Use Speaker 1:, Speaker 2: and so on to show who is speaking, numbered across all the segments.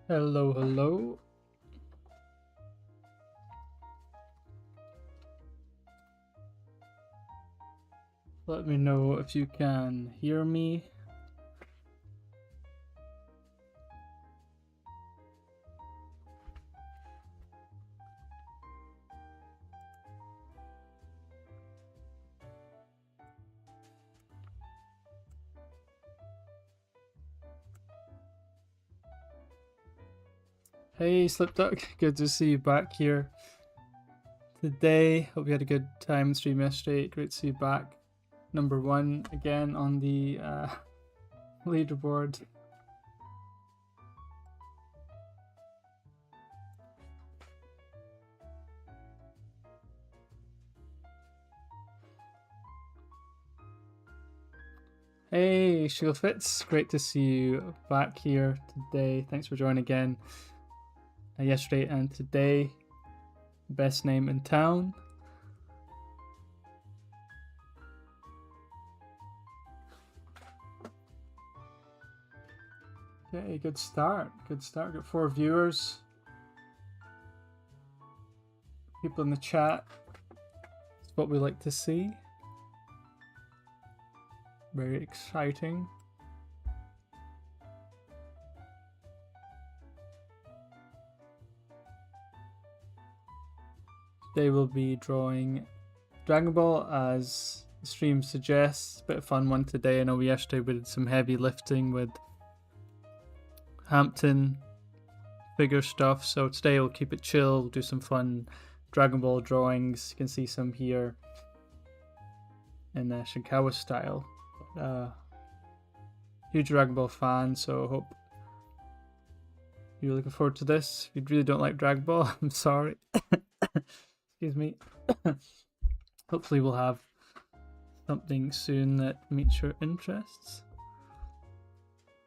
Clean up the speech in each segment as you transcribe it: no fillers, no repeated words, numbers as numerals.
Speaker 1: Hello, hello. Let me know if you can hear me. Hey, Slipduck. Good to see you back here today. Hope you had a good time stream yesterday. Great to see you back. Number one again on the leaderboard. Hey, Shieldfits. Great to see you back here today. Thanks for joining again. Yesterday and today. Best name in town. Okay, good start. Good start. Got 4 viewers. People in the chat. It's what we like to see. Very exciting. Today we'll be drawing Dragon Ball as the stream suggests. Bit of fun one today. I know yesterday we did some heavy lifting with Hampton figure stuff. So today we'll keep it chill. We'll do some fun Dragon Ball drawings. You can see some here in Shinkawa style. Huge Dragon Ball fan, so I hope you're looking forward to this. If you really don't like Dragon Ball, I'm sorry. Excuse me. Hopefully we'll have something soon that meets your interests.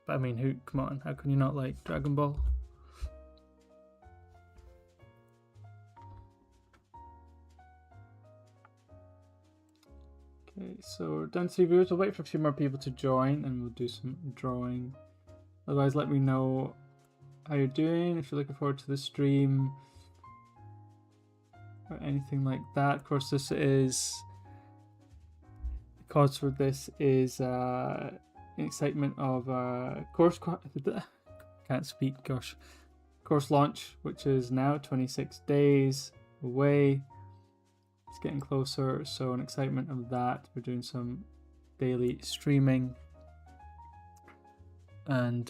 Speaker 1: But I mean, come on, how can you not like Dragon Ball? Okay, so we're down to 3 viewers. We'll wait for a few more people to join and we'll do some drawing. Otherwise, let me know how you're doing, if you're looking forward to the stream or anything like that. Of course, this is the cause for this is excitement of can't speak, gosh, course launch, which is now 26 days away. It's getting closer, so an excitement of that. We're doing some daily streaming and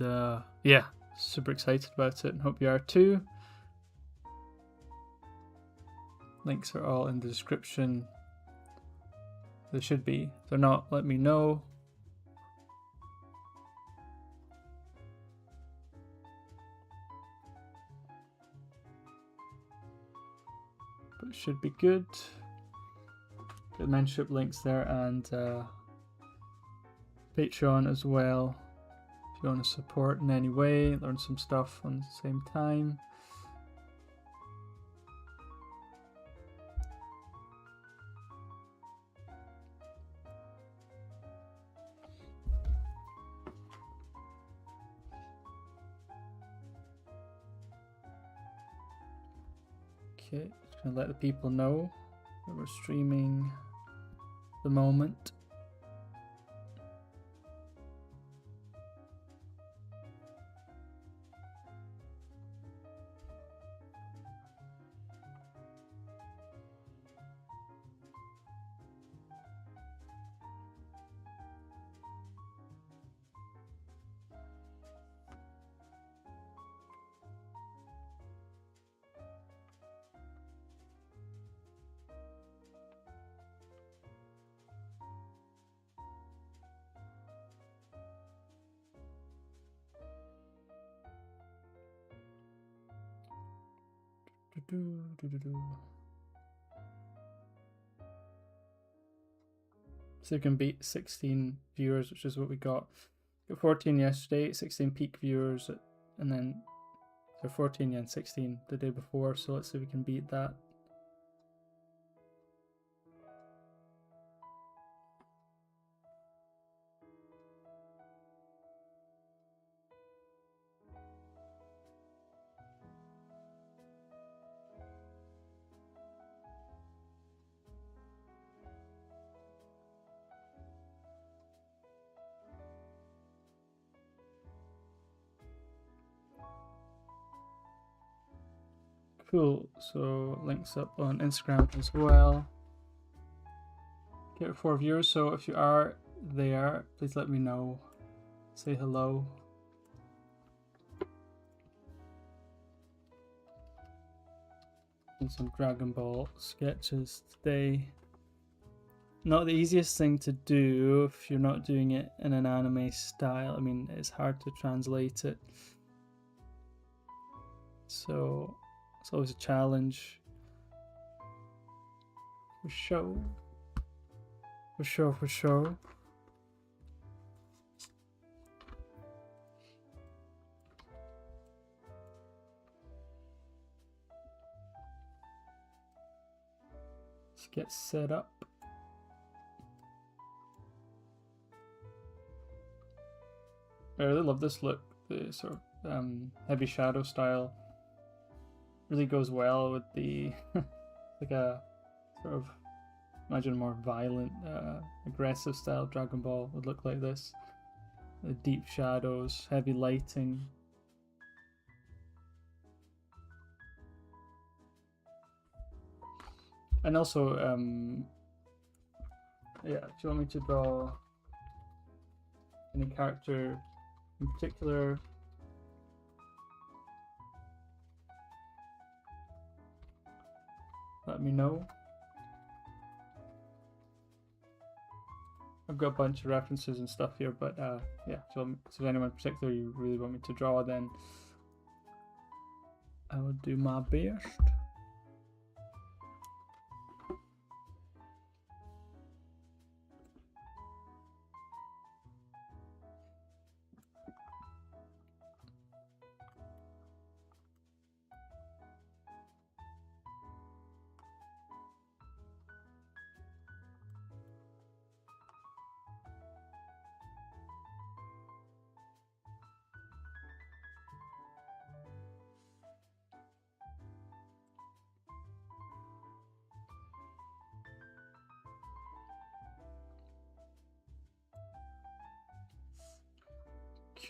Speaker 1: yeah, super excited about it and hope you are too. Links are all in the description. They should be. If they're not, let me know. But it should be good. The mentorship links there and Patreon as well. If you want to support in any way, learn some stuff on the same time. Okay, just gonna let the people know that we're streaming at the moment. So you can beat 16 viewers, which is what we got. Got 14 yesterday, 16 peak viewers, and then so 14 and 16 the day before. So let's see if we can beat that. Cool. So links up on Instagram as well. Get 4 viewers. So if you are there, please let me know. Say hello. And some Dragon Ball sketches today. Not the easiest thing to do if you're not doing it in an anime style. I mean, it's hard to translate it. So it's always a challenge. For sure. For sure, for sure. Let's get set up. I really love this look, the sort of heavy shadow style. Really goes well with the like a sort of, imagine a more violent, aggressive style Dragon Ball would look like this. The deep shadows, heavy lighting. And also, yeah, do you want me to draw any character in particular? Let me know. I've got a bunch of references and stuff here, but yeah, so if there's anyone in particular you really want me to draw, then I will do my best.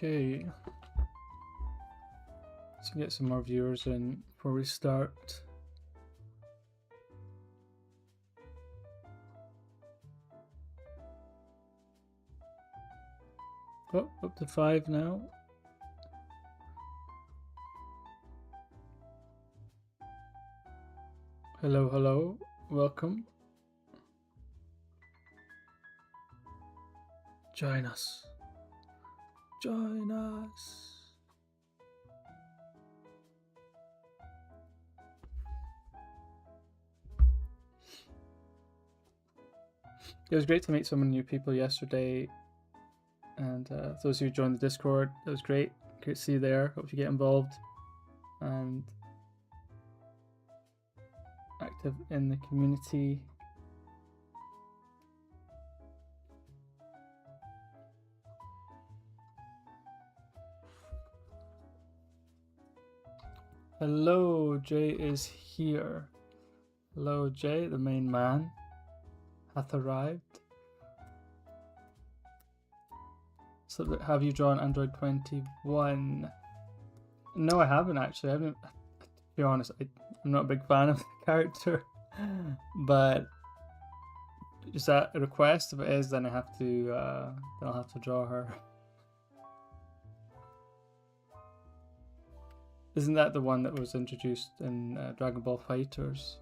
Speaker 1: Okay, let's get some more viewers in before we start. Oh, up to 5 now. Hello, hello, welcome. Join us. Join us. It was great to meet so many new people yesterday, and those who joined the Discord, it was great. Great to see you there. Hope you get involved and active in the community. Hello, Jay is here. Hello, Jay, the main man hath arrived. So have you drawn Android 21? No, I haven't actually. I haven't. To be honest, I'm not a big fan of the character, but is that a request? If it is, then I have to. Then I'll have to draw her. Isn't that the one that was introduced in Dragon Ball Fighters?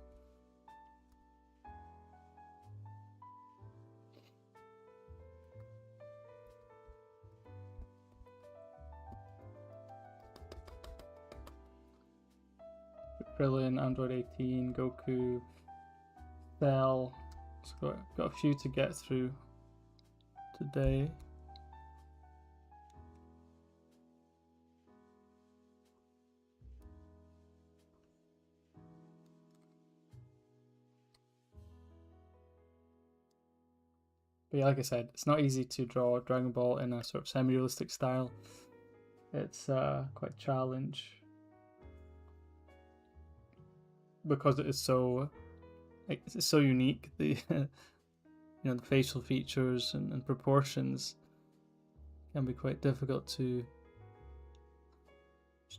Speaker 1: Krillin, Android 18, Goku, Cell. Got a few to get through today. But yeah, like I said, it's not easy to draw Dragon Ball in a sort of semi-realistic style. It's quite a challenge because it is so, like, it's so unique. The you know, the facial features and proportions can be quite difficult to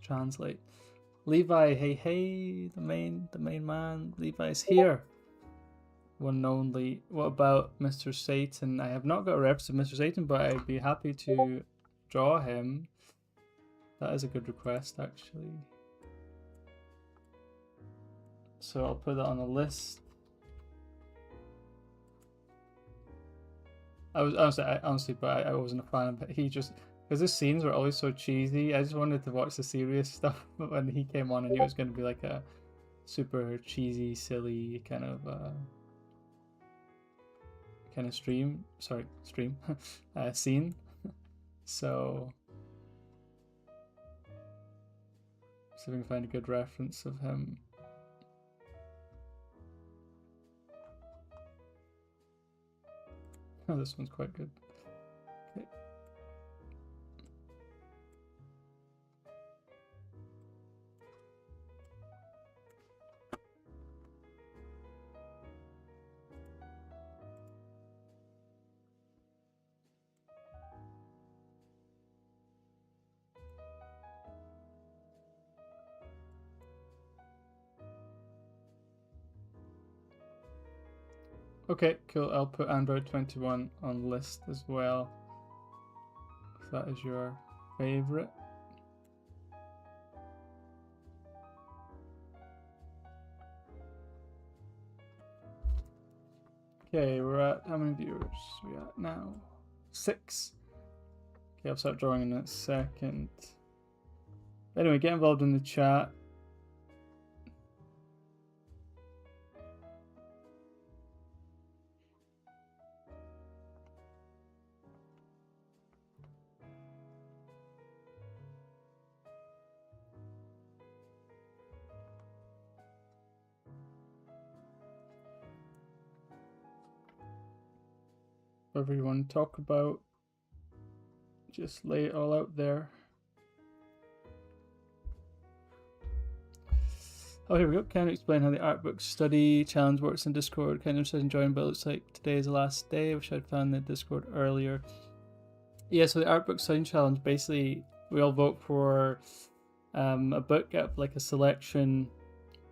Speaker 1: translate. Levi, hey, the main man. Levi's here. One and only. What about Mr. Satan? I have not got a reference of Mr. Satan, but I'd be happy to draw him. That is a good request, actually. So I'll put that on the list. I was honestly, but I wasn't a fan of it. He just, because his scenes were always so cheesy. I just wanted to watch the serious stuff. But when he came on, I knew it was going to be like a super cheesy, silly kind of scene. So see if we can find a good reference of him. Oh, this one's quite good. Okay. Okay, cool. I'll put Android 21 on the list as well. If that is your favorite. Okay, we're at how many viewers are we at now? 6. Okay, I'll start drawing in a second. Anyway, get involved in the chat. Whatever you want to talk about, just lay it all out there. Oh, here we go. Can you explain how the art book study challenge works in Discord? Kind of says enjoying, but it looks like today is the last day. I wish I'd found the Discord earlier. Yeah, so the art book study challenge, basically we all vote for a book out of like a selection,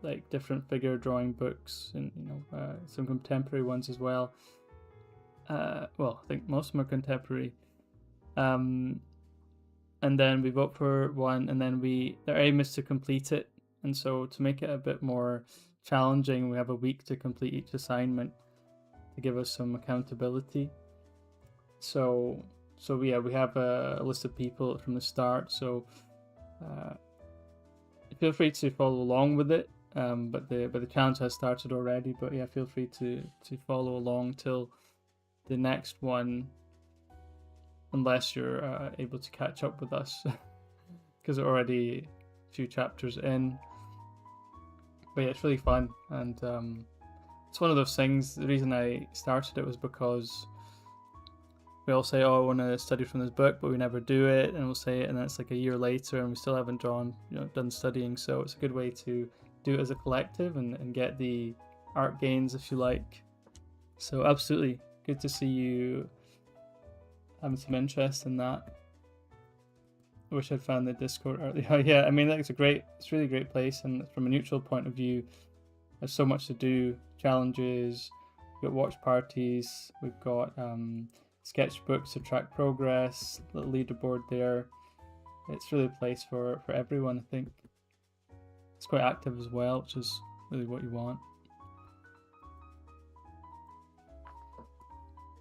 Speaker 1: like different figure drawing books, and some contemporary ones as well. Well, I think most of them are contemporary. And then we vote for one, and then their aim is to complete it. And so to make it a bit more challenging, we have a week to complete each assignment to give us some accountability. So yeah, we have a list of people from the start. So feel free to follow along with it. But the challenge has started already. But yeah, feel free to follow along till the next one, unless you're able to catch up with us, because we're already a few chapters in. But yeah, it's really fun, and it's one of those things. The reason I started it was because we all say, "Oh, I want to study from this book," but we never do it, and we'll say it, and then it's like a year later, and we still haven't done studying. So it's a good way to do it as a collective and get the art gains, if you like. So absolutely, good to see you having some interest in that. I wish I'd found the Discord earlier. Yeah, I mean, it's a really great place, and from a neutral point of view, there's so much to do. Challenges, we've got watch parties, we've got sketchbooks to track progress, little leaderboard there. It's really a place for everyone, I think. It's quite active as well, which is really what you want.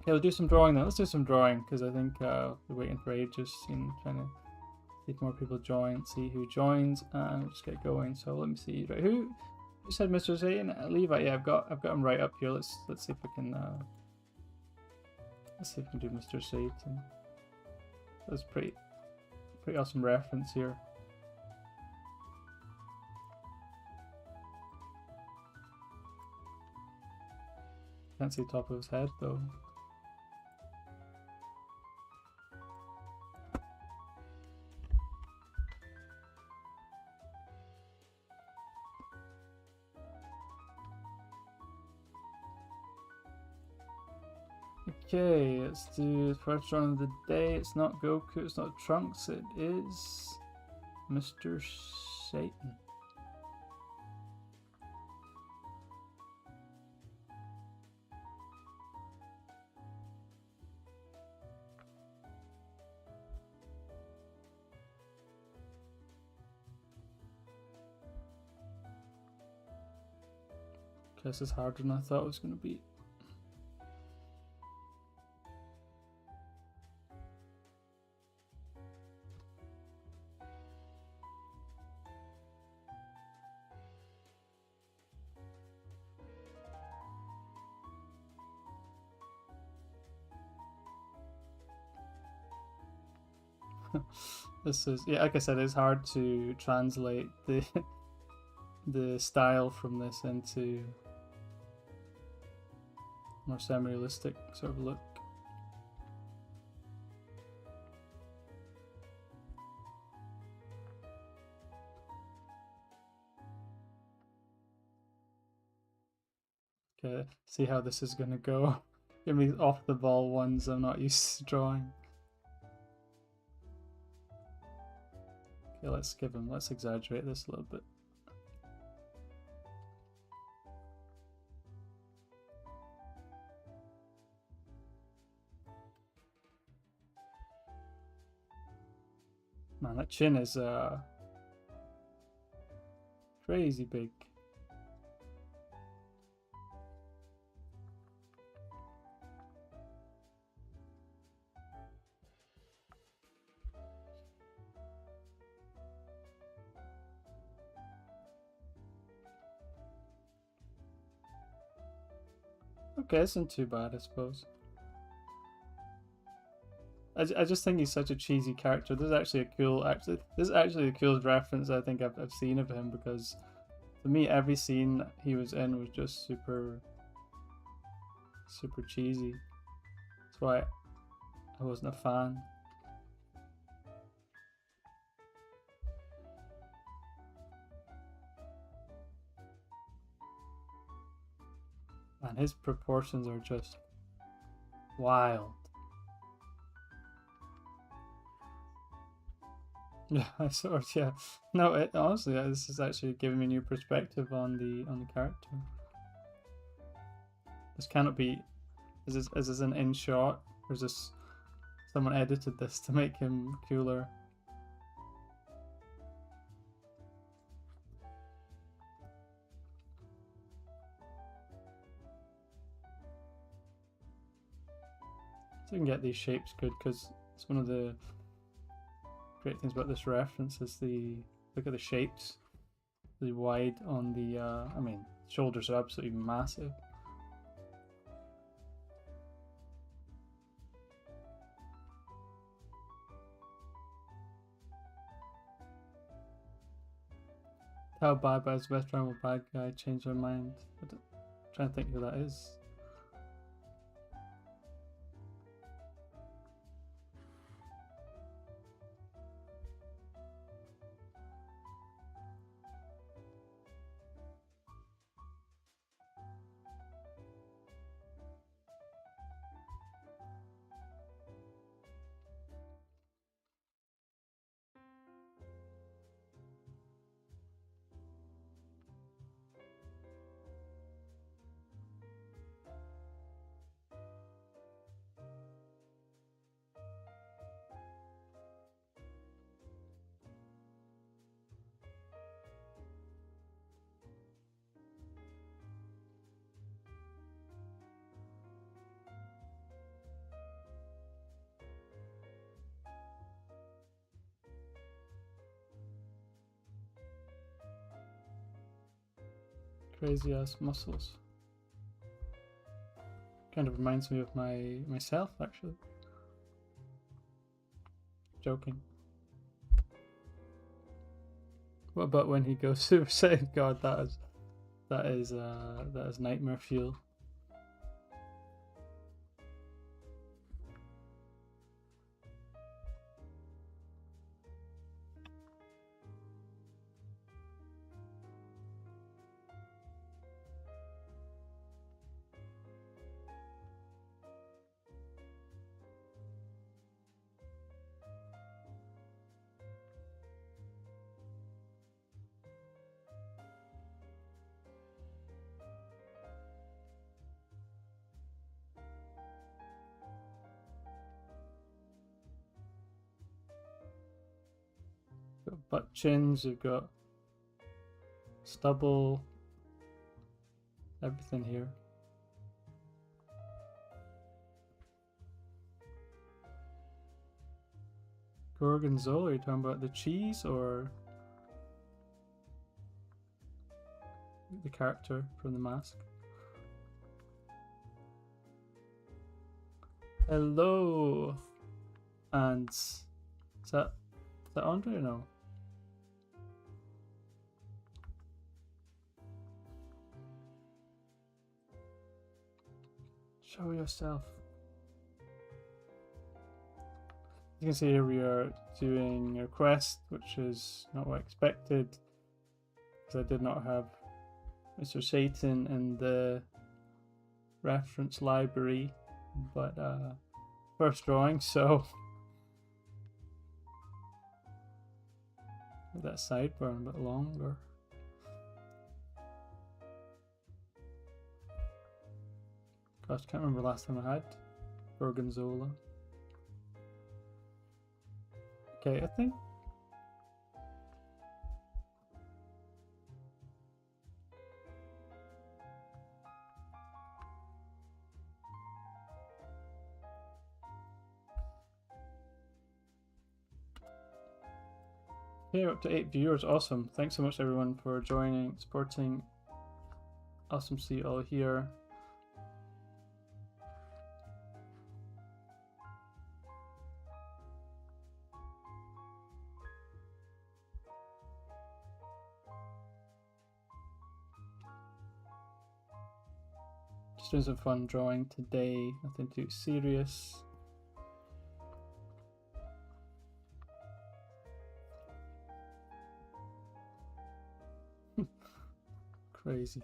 Speaker 1: Okay, we'll do some drawing now. Let's do some drawing, because I think we're waiting for ages and trying to see if more people join, see who joins, and we'll just get going. So let me see. Right, who said Mr. Satan? Levi. Yeah, I've got him right up here. Let's see if we can do Mr. Satan. That's pretty awesome reference here. Can't see the top of his head though. Okay, let's do the first round of the day. It's not Goku, it's not Trunks, it is Mr. Satan. This is harder than I thought it was going to be. This is, yeah, like I said, it's hard to translate the the style from this into more semi-realistic sort of look. Okay, see how this is gonna go. Give me off the ball ones I'm not used to drawing. Okay, let's exaggerate this a little bit. Man, that chin is crazy big. Okay, it's not too bad, I suppose. I just think he's such a cheesy character. This is actually a cool, this is actually the coolest reference I think I've seen of him, because to me every scene he was in was just super cheesy. That's why I wasn't a fan. And his proportions are just wild. Yeah, I sort of, yeah. No, honestly, this is actually giving me a new perspective on the character. This cannot be. Is this an in shot, or is this someone edited this to make him cooler? So we can get these shapes good, because it's one of the great things about this reference is the look at the shapes, really wide on the. I mean, shoulders are absolutely massive. How Bad Guy's best friend with bad guy changed my mind. I'm trying to think who that is. Crazy ass muscles. Kind of reminds me of myself, actually. Joking. What about when he goes Super Saiyan? God, that is nightmare fuel. Got butt chins, you've got stubble, everything here. Gorgonzola, are you talking about the cheese or the character from the mask? Hello, and is that Andre or no? Show yourself. You can see here we are doing a quest, which is not what I expected, because I did not have Mr. Satan in the reference library, but first drawing, so that sideburn a bit longer. Gosh, I can't remember last time I had Gorgonzola. Okay, I think here up to 8 viewers. Awesome. Thanks so much everyone for joining, supporting. Awesome to see you all here. Just doing some fun drawing today, nothing too serious. Crazy.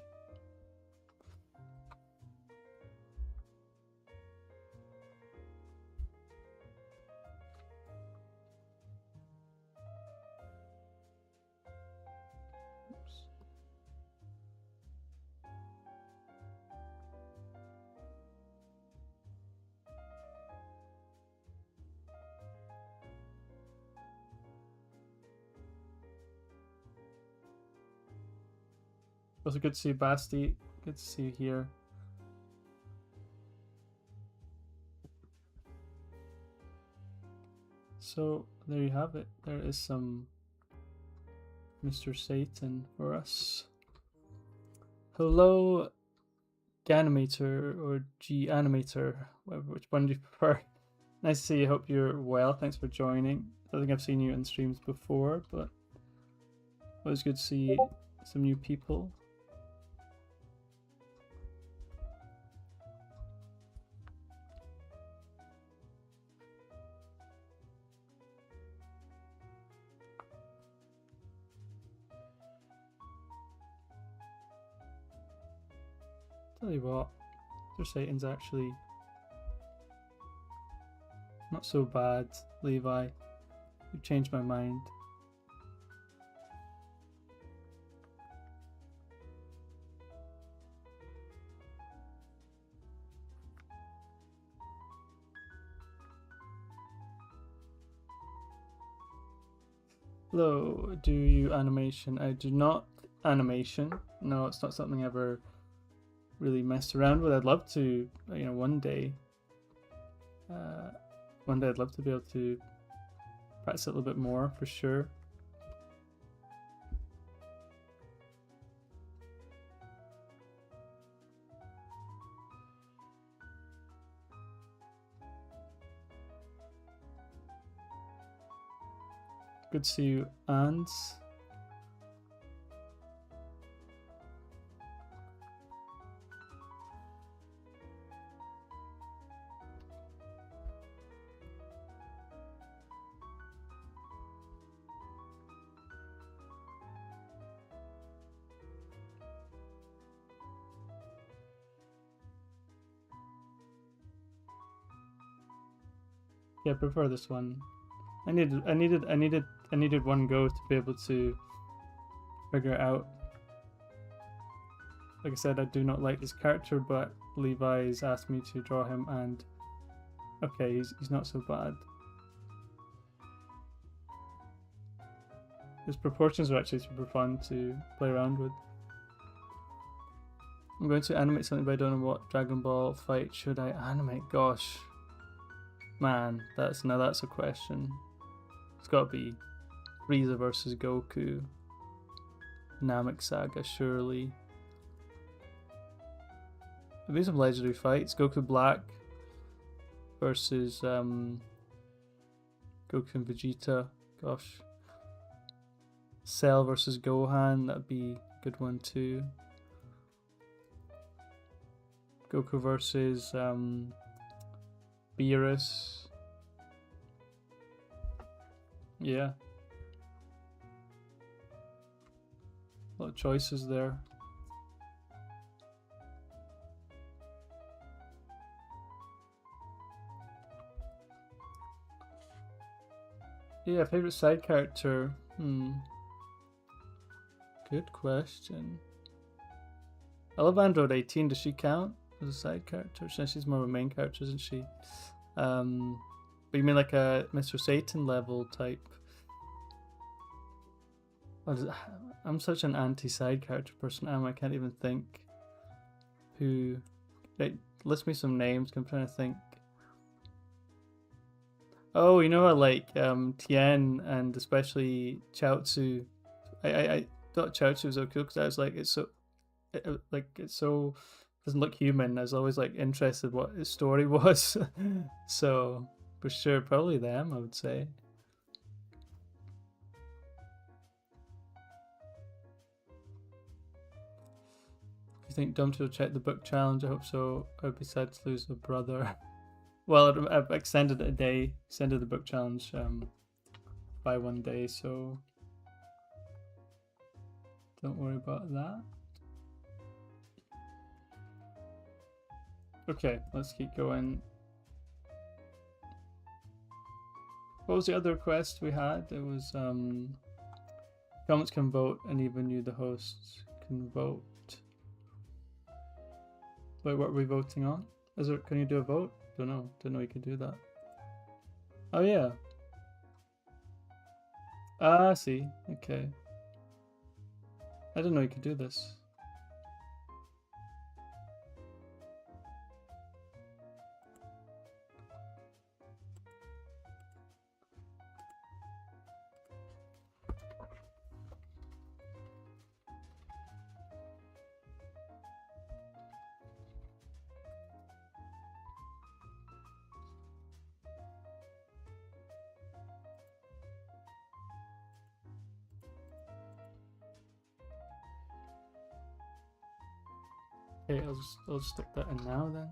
Speaker 1: Also good to see you, Basti. Good to see you here. So there you have it. There is some Mr. Satan for us. Hello, Ganimator or G-Animator, which one do you prefer? Nice to see you. Hope you're well. Thanks for joining. I don't think I've seen you in streams before, but always good to see some new people. Tell you what, Mr. Satan's actually not so bad, Levi. You've changed my mind. Hello, do you animation? I do not animation. No, it's not something I ever really messed around with. I'd love to, you know, one day I'd love to be able to practice it a little bit more, for sure. Good to see you, Ans. Yeah, I prefer this one. I needed one go to be able to figure it out. Like I said, I do not like this character, but Levi's asked me to draw him, and okay, he's not so bad. His proportions are actually super fun to play around with. I'm going to animate something, but I don't know what Dragon Ball fight should I animate. Gosh, man, that's a question. It's got to be Frieza versus Goku, Namek Saga, surely. There'll be some legendary fights. Goku Black versus Goku and Vegeta. Gosh. Cell versus Gohan, that'd be a good one too. Goku versus Beerus. Yeah. A lot of choices there. Yeah, favorite side character. Good question. I love Android 18. Does she count as a side character? She's more of a main character, isn't she? But you mean like a Mr. Satan level type? I'm such an anti-side character person. I can't even think who. Right, list me some names. I'm trying to think. Oh, you know, I like Tien and especially Chaozu. I thought Chaozu was so cool because I was like, it's so doesn't look human. I was always like interested what his story was. So for sure, probably them, I would say. You think Dumty will check the book challenge? I hope so. I'd be sad to lose a brother. Well, I've extended it a day. Extended the book challenge by 1 day, so don't worry about that. Okay, let's keep going. What was the other request we had? It was comments can vote, and even you, the hosts, can vote. Wait, what are we voting on? Can you do a vote? Don't know you could do that. Oh yeah. Ah, I see. Okay. I didn't know you could do this. Okay, I'll just stick that in now then.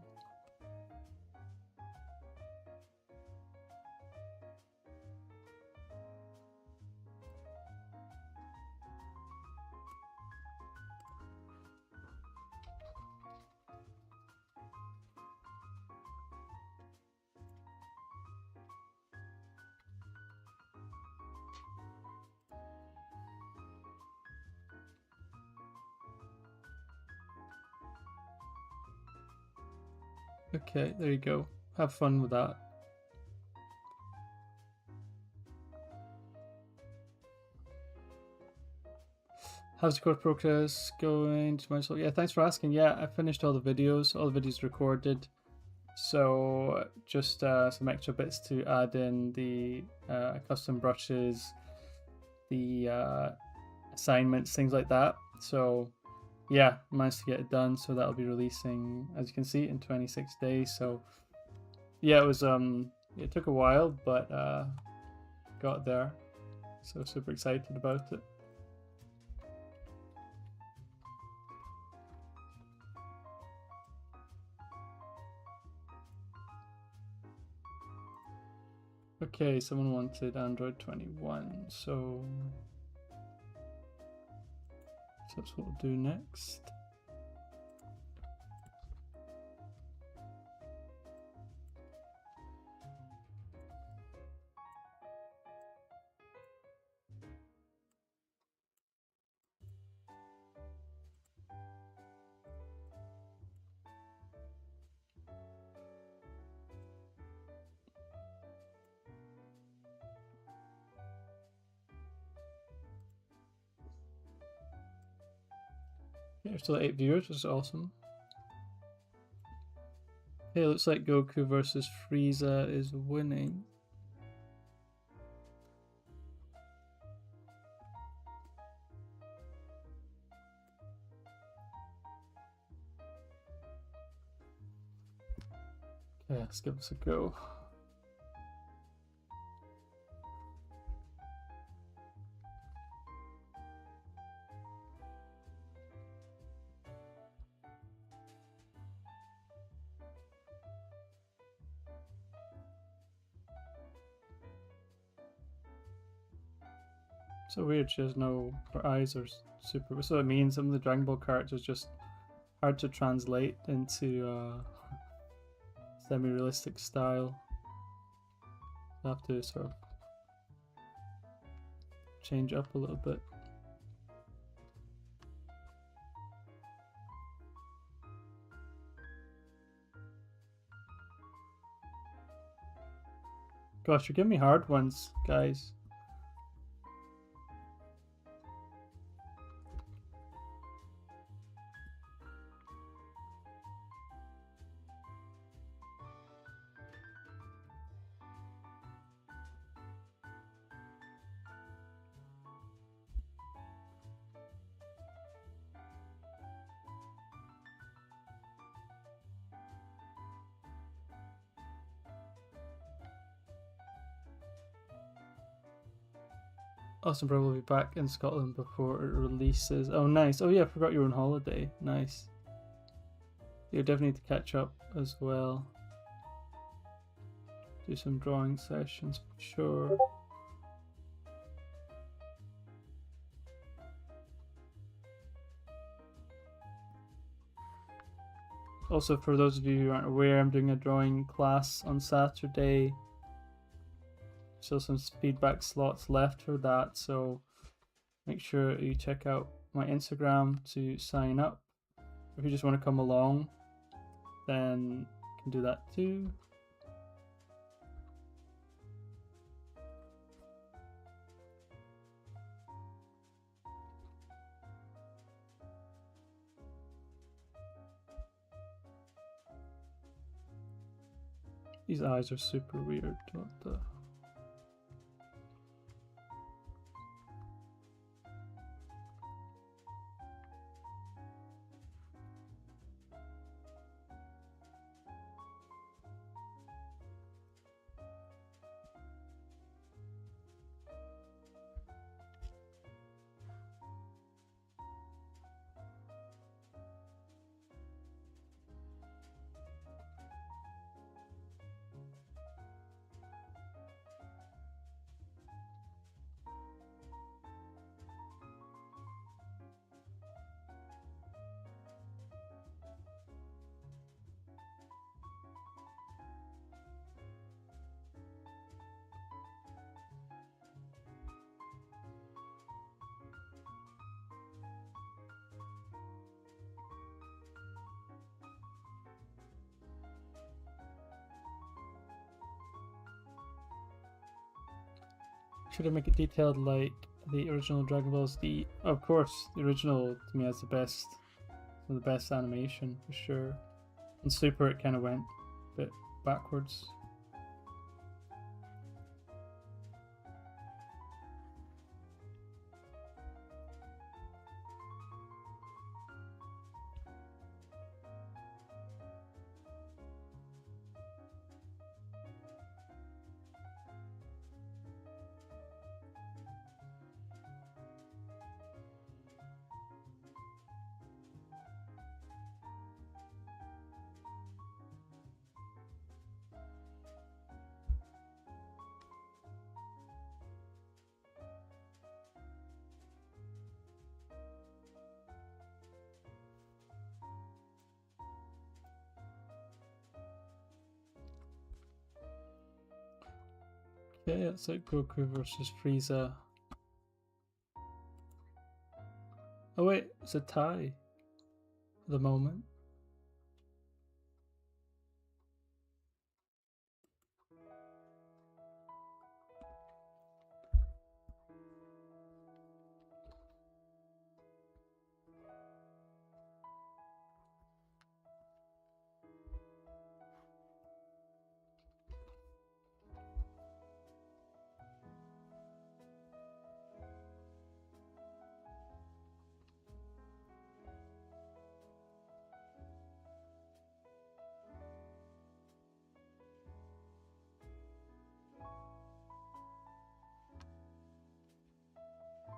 Speaker 1: Okay, there you go. Have fun with that. How's the course progress going? Yeah, thanks for asking. Yeah, I finished all the videos. All the videos recorded. So just some extra bits to add in the custom brushes, the assignments, things like that. So yeah, managed to get it done. So that'll be releasing, as you can see, in 26 days. So yeah, it was it took a while, but got there. So super excited about it. Okay, someone wanted Android 21, so that's what we'll do next. Yeah, still 8 viewers, which is awesome. Okay, looks like Goku versus Frieza is winning. Okay, let's give this a go. So weird, she has no, her eyes are super, so it means some of the Dragon Ball characters just hard to translate into semi-realistic style. I'll have to sort of change up a little bit. Gosh, you're giving me hard ones, guys. Austin Bro will be back in Scotland before it releases. Oh, nice. Oh, yeah, I forgot you were on holiday. Nice. You definitely need to catch up as well. Do some drawing sessions for sure. Also, for those of you who aren't aware, I'm doing a drawing class on Saturday. Still some feedback slots left for that, so make sure you check out my Instagram to sign up. If you just want to come along, then you can do that too. These eyes are super weird. What the? Should I make it detailed like the original Dragon Ball Z? Of course, the original to me has the best, some of the best animation for sure. And Super, it kind of went a bit backwards. Okay, it's like Goku versus Frieza. Oh wait, it's a tie for the moment.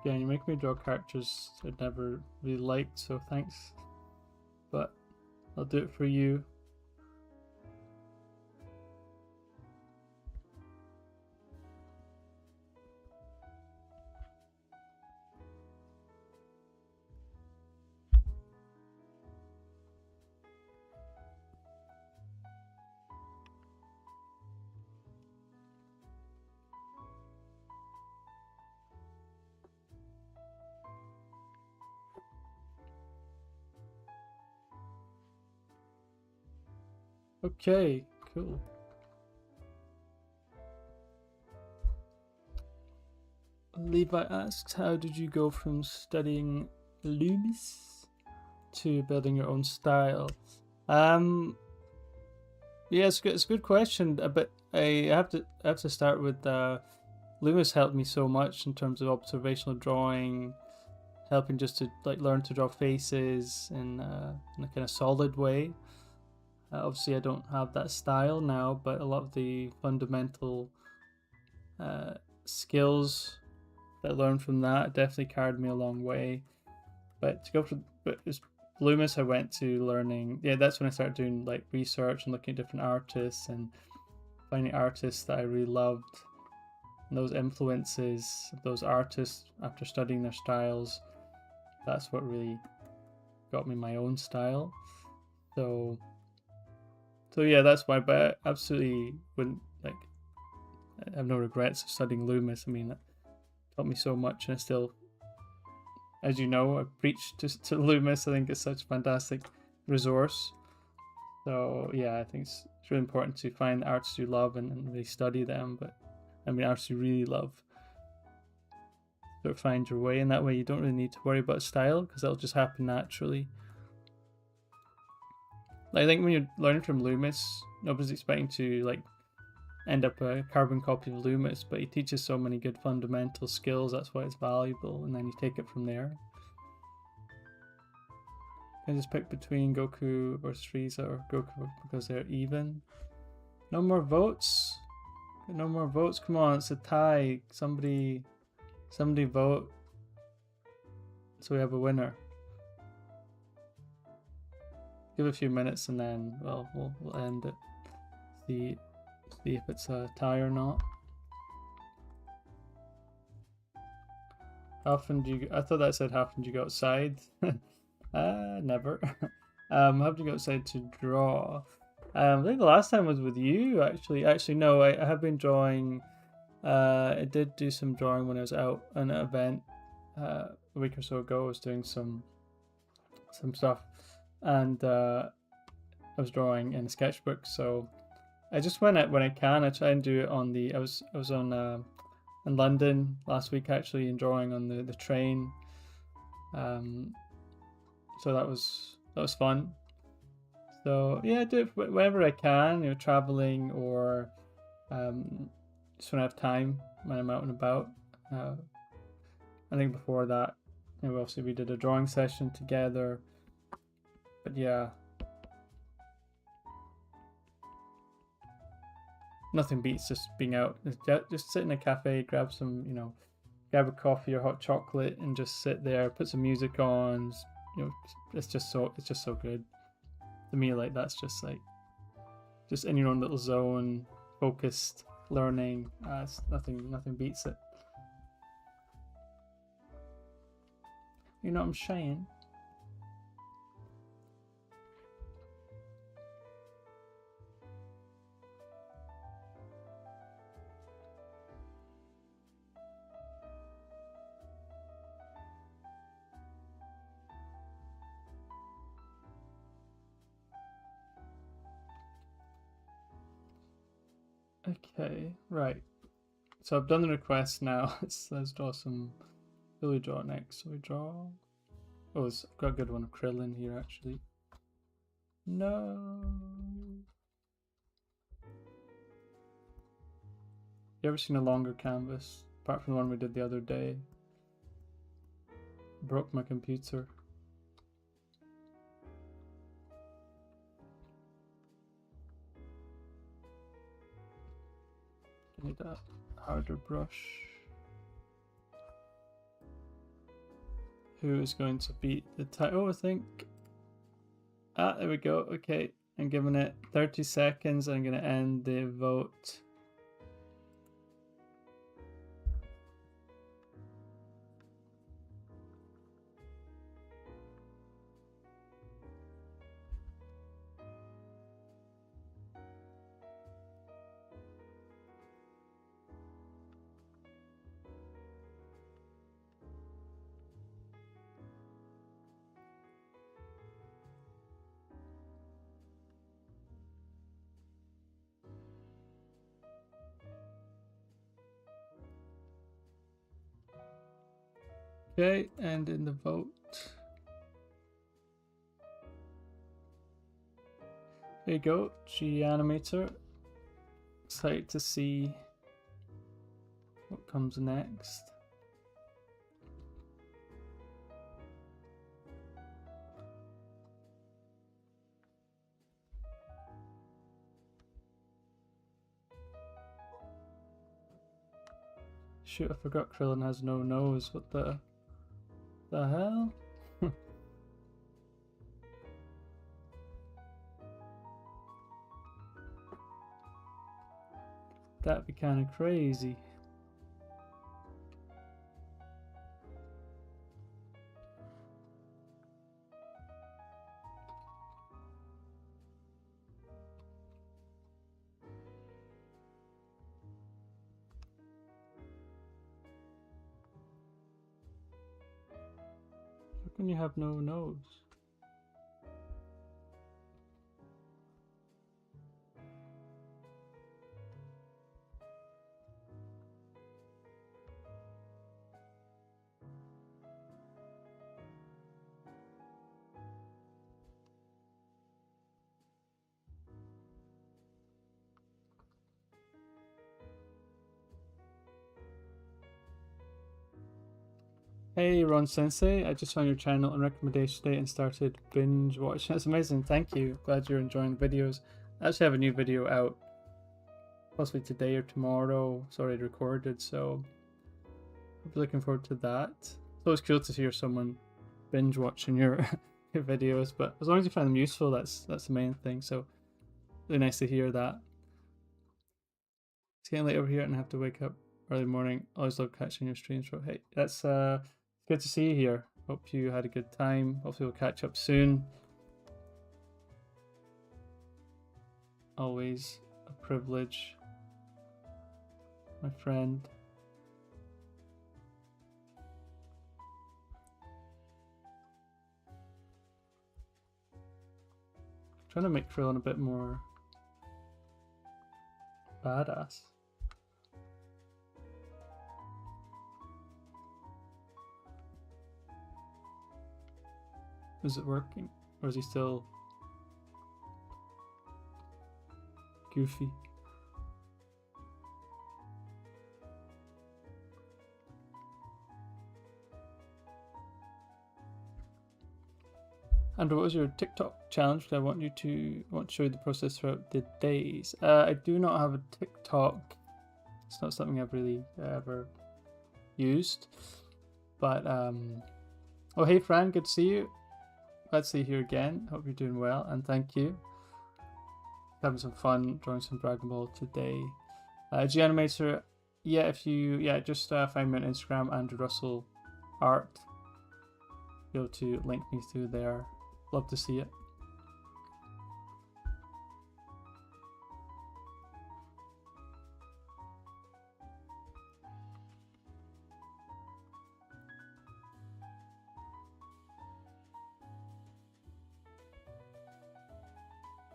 Speaker 1: Again, you make me draw characters I'd never really liked, so thanks. But I'll do it for you. Okay, cool. Levi asks, how did you go from studying Loomis to building your own style? Yeah, it's good. It's a good question, but I have to start with Loomis helped me so much in terms of observational drawing, helping just to like learn to draw faces in a kind of solid way. Obviously, I don't have that style now, but a lot of the fundamental skills that I learned from that definitely carried me a long way. But to go for Loomis, I went to learning. Yeah, that's when I started doing like research and looking at different artists and finding artists that I really loved. And those influences, those artists, after studying their styles, that's what really got me my own style. So yeah, that's why. But I absolutely wouldn't like. I have no regrets of studying Loomis. I mean, it taught me so much, and I still, as you know, I preach to Loomis. I think it's such a fantastic resource. So yeah, I think it's really important to find artists you love and really study them. But I mean, artists you really love. Sort of find your way, and that way you don't really need to worry about style because that'll just happen naturally. I think when you're learning from Loomis, nobody's expecting to like end up a carbon copy of Loomis, but he teaches so many good fundamental skills. That's why it's valuable, and then you take it from there. Can I just pick between Goku or Frieza or Goku because they're even? No more votes. No more votes. Come on, it's a tie. Somebody vote, so we have a winner. Give it a few minutes and then we'll end it. See if it's a tie or not. How often do you? I thought that said how often do you go outside? Never. How often do you go outside to draw? I think the last time was with you actually. Actually, no, I have been drawing. I did do some drawing when I was out at an event a week or so ago. I was doing some stuff, and I was drawing in a sketchbook. So I just when I can, I try and do it on the. I was on in London last week actually, and drawing on the train. So that was fun. So yeah, I do it whenever I can. You know, traveling or just when I have time when I'm out and about. I think before that, you know, obviously we did a drawing session together. But yeah, nothing beats just being out. Just sit in a cafe, grab a coffee or hot chocolate, and just sit there, put some music on. You know, it's just so good. To me, like that's just in your own little zone, focused, learning. Nothing beats it. You know what I'm saying? Okay, right. So I've done the request now. Let's draw some. Who we draw next? So we draw. Oh, I've got a good one of Krillin here actually. No. You ever seen a longer canvas? Apart from the one we did the other day. Broke my computer. I need a harder brush. who is going to beat the title, I think. Ah, there we go. Okay, I'm giving it 30 seconds. I'm going to end the vote. Okay, and in the vote. There you go, G Animator. Excited to see what comes next. Shoot, I forgot Krillin has no nose. What the hell? That'd be kind of crazy. How can you have no nose? Hey Ron Sensei, I just found your channel on recommendation day and started binge watching. That's amazing, thank you. Glad you're enjoying the videos. I actually have a new video out possibly today or tomorrow. It's already recorded, so I'll be looking forward to that. It's always cool to hear someone binge watching your your videos, but as long as you find them useful, that's the main thing. So really nice to hear that. It's getting late over here and I have to wake up early morning. Always love catching your streams. So hey, that's good to see you here. Hope you had a good time. Hopefully we'll catch up soon. Always a privilege, my friend. Trying to make Krillin a bit more badass. Is it working? Or is he still goofy? And what was your TikTok challenge? I want to show you the process throughout the days. I do not have a TikTok. It's not something I've really ever used. But oh hey Fran, good to see you. Glad to see you here again. Hope you're doing well, and thank you. Having some fun drawing some Dragon Ball today. G Animator, yeah, if you just find me on Instagram, Andrew Russell Art. Be able to link me through there. Love to see it.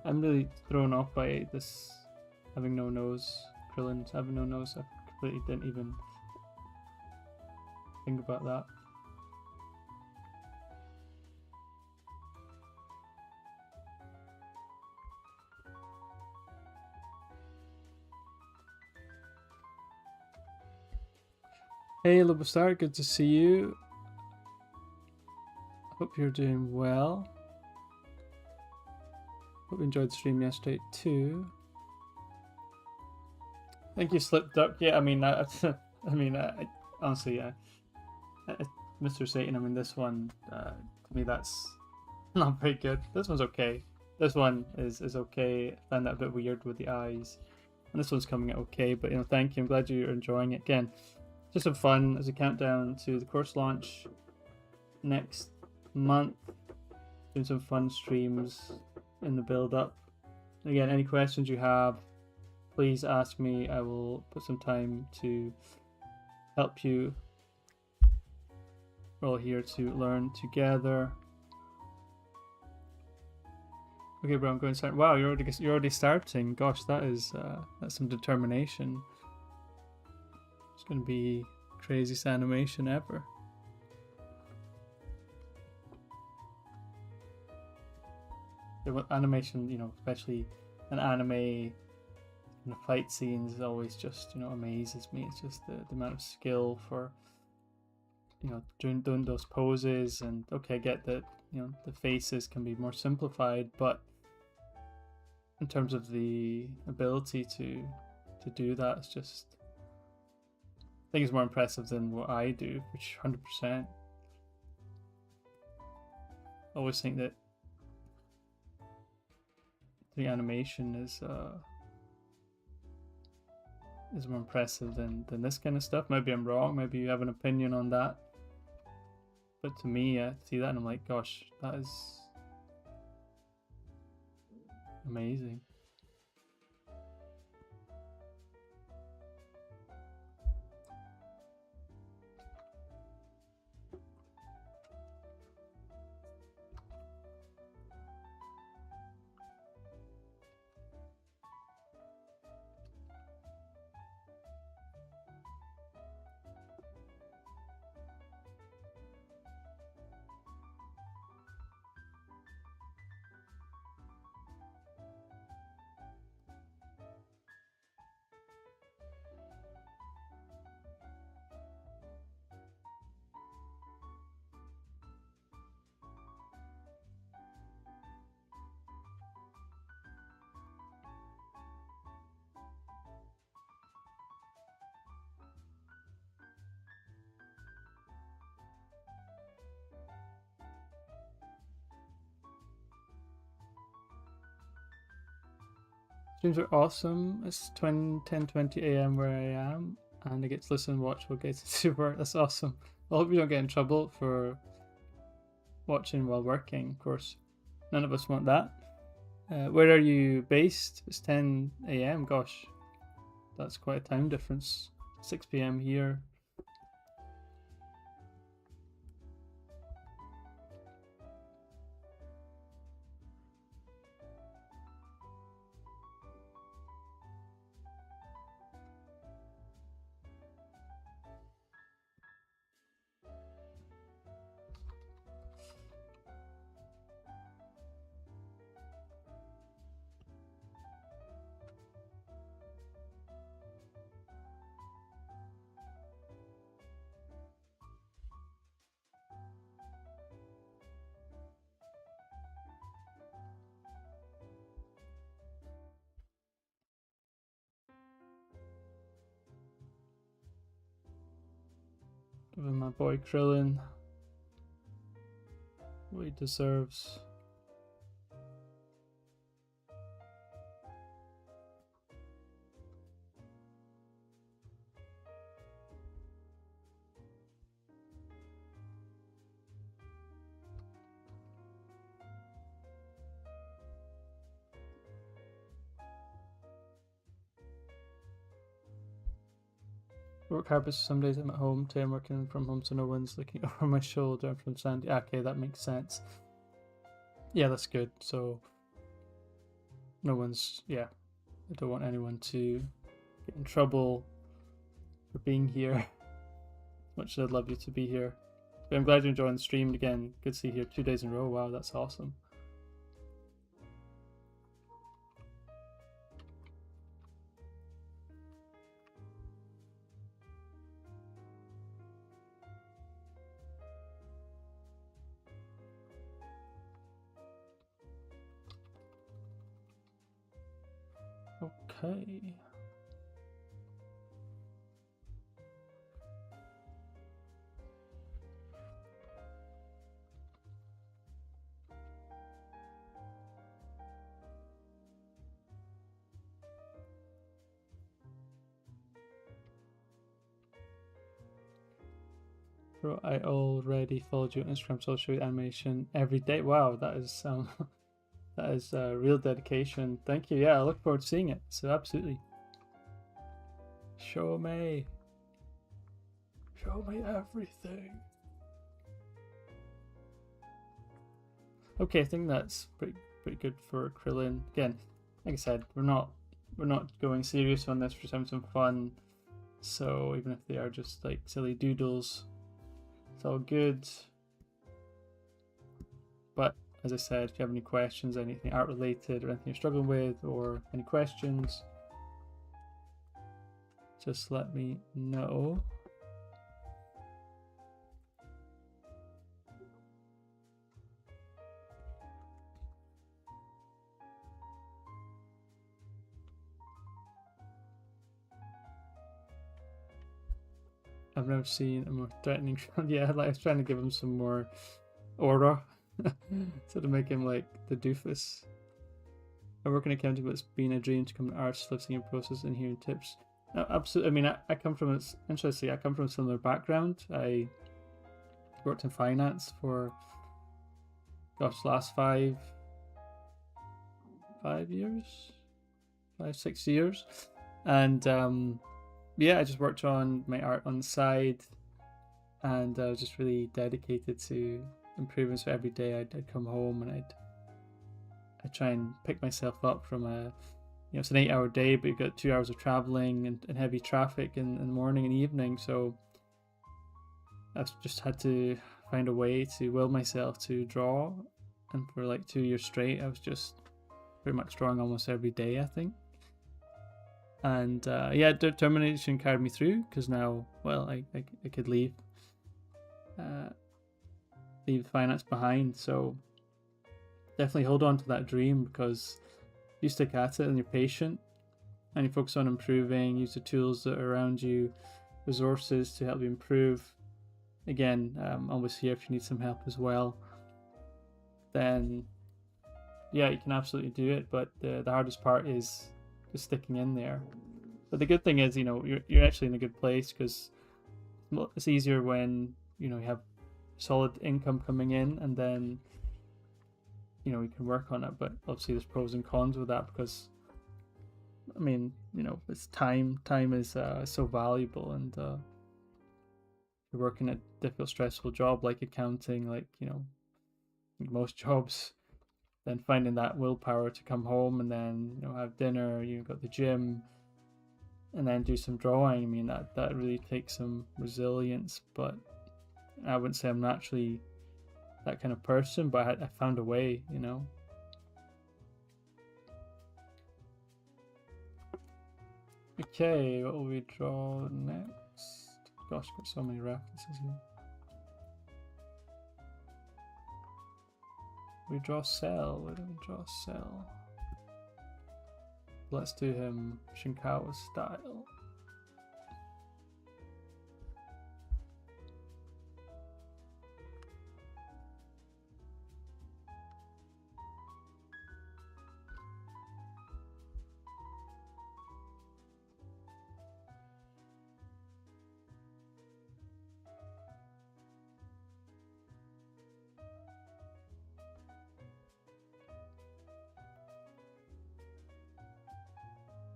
Speaker 1: I'm really thrown off by this having no nose. Krillin having no nose. I completely didn't even think about that. Hey Lobostar, good to see you. Hope you're doing well. Hope you enjoyed the stream yesterday too. Thank you, Slip Duck. Yeah, I mean, honestly, Mr. Satan, I mean, this one, to me, that's not very good. This one's okay. This one is okay. I find that a bit weird with the eyes. And this one's coming out okay, but you know, thank you. I'm glad you're enjoying it. Again, just some fun as a countdown to the course launch next month. Doing some fun streams in the build up. Again, any questions you have, please ask me. I will put some time to help you. We're all here to learn together. Okay, bro, I'm going to start. Wow, you're already starting. Gosh, that's some determination. It's going to be craziest animation ever. Yeah, with animation, you know, especially an anime in the fight scenes, is always just, you know, amazes me. It's just the amount of skill for, you know, doing those poses. And okay, I get that, you know, the faces can be more simplified, but in terms of the ability to do that, it's just, I think it's more impressive than what I do, which 100%. I always think that the animation is more impressive than this kind of stuff. Maybe I'm wrong. Maybe you have an opinion on that. But to me, I see that and I'm like, gosh, that is amazing. Streams are awesome. It's 10:20 a.m. where I am, and I get to listen and watch what gets into work. That's awesome. I hope you don't get in trouble for watching while working. Of course, none of us want that. Where are you based? It's 10 a.m. Gosh, that's quite a time difference. 6 p.m. here. Giving my boy Krillin what he deserves. Work hard, but some days I'm at home. Today I'm working from home, so no one's looking over my shoulder. I'm from Sandy. Okay, that makes sense. Yeah, that's good. So no one's, yeah, I don't want anyone to get in trouble for being here. As much as I'd love you to be here. But I'm glad you're enjoying the stream again. Good to see you here 2 days in a row. Wow, that's awesome. Okay. Bro, I already followed you on Instagram, so I'll show you animation every day. Wow, that is that is real dedication. Thank you. Yeah, I look forward to seeing it. So absolutely. Show me. Show me everything. Okay, I think that's pretty good for Krillin. Again, like I said, we're not going serious on this. We're just having some fun. So even if they are just like silly doodles, it's all good. But as I said, if you have any questions, anything art related or anything you're struggling with, or any questions, just let me know. I've never seen a more threatening shot. Yeah, like I was trying to give him some more aura. So to make him like the doofus. I work in accounting, but it's been a dream to become an artist, listening in process and hearing tips. No, absolutely. I mean, I come from, it's interesting, I come from a similar background. I worked in finance for, gosh, last 5 years, 5-6 years. And yeah, I just worked on my art on the side, and I was just really dedicated to improving. So every day I'd come home and I'd try and pick myself up from it's an 8-hour day, but you've got 2 hours of traveling and heavy traffic in the morning and evening. So I've just had to find a way to will myself to draw. And for like 2 years straight, I was just pretty much drawing almost every day, I think. And yeah, determination carried me through, because now, well, I could leave finance behind. So definitely hold on to that dream, because if you stick at it and you're patient and you focus on improving, use the tools that are around you, resources to help you improve. Again, I'm always here if you need some help as well. Then yeah, you can absolutely do it. But the hardest part is just sticking in there. But the good thing is, you're actually in a good place, because it's easier when you have solid income coming in, and then we can work on it. But obviously there's pros and cons with that, because I mean, it's time is so valuable, and you're working a difficult, stressful job like accounting, like most jobs, then finding that willpower to come home and then have dinner, you've got the gym, and then do some drawing. I mean, that really takes some resilience. But I wouldn't say I'm naturally that kind of person, but I found a way. Okay, what will we draw next? Gosh, got so many references here. We draw Cell. Where do we draw Cell? Let's do him Shinkawa style.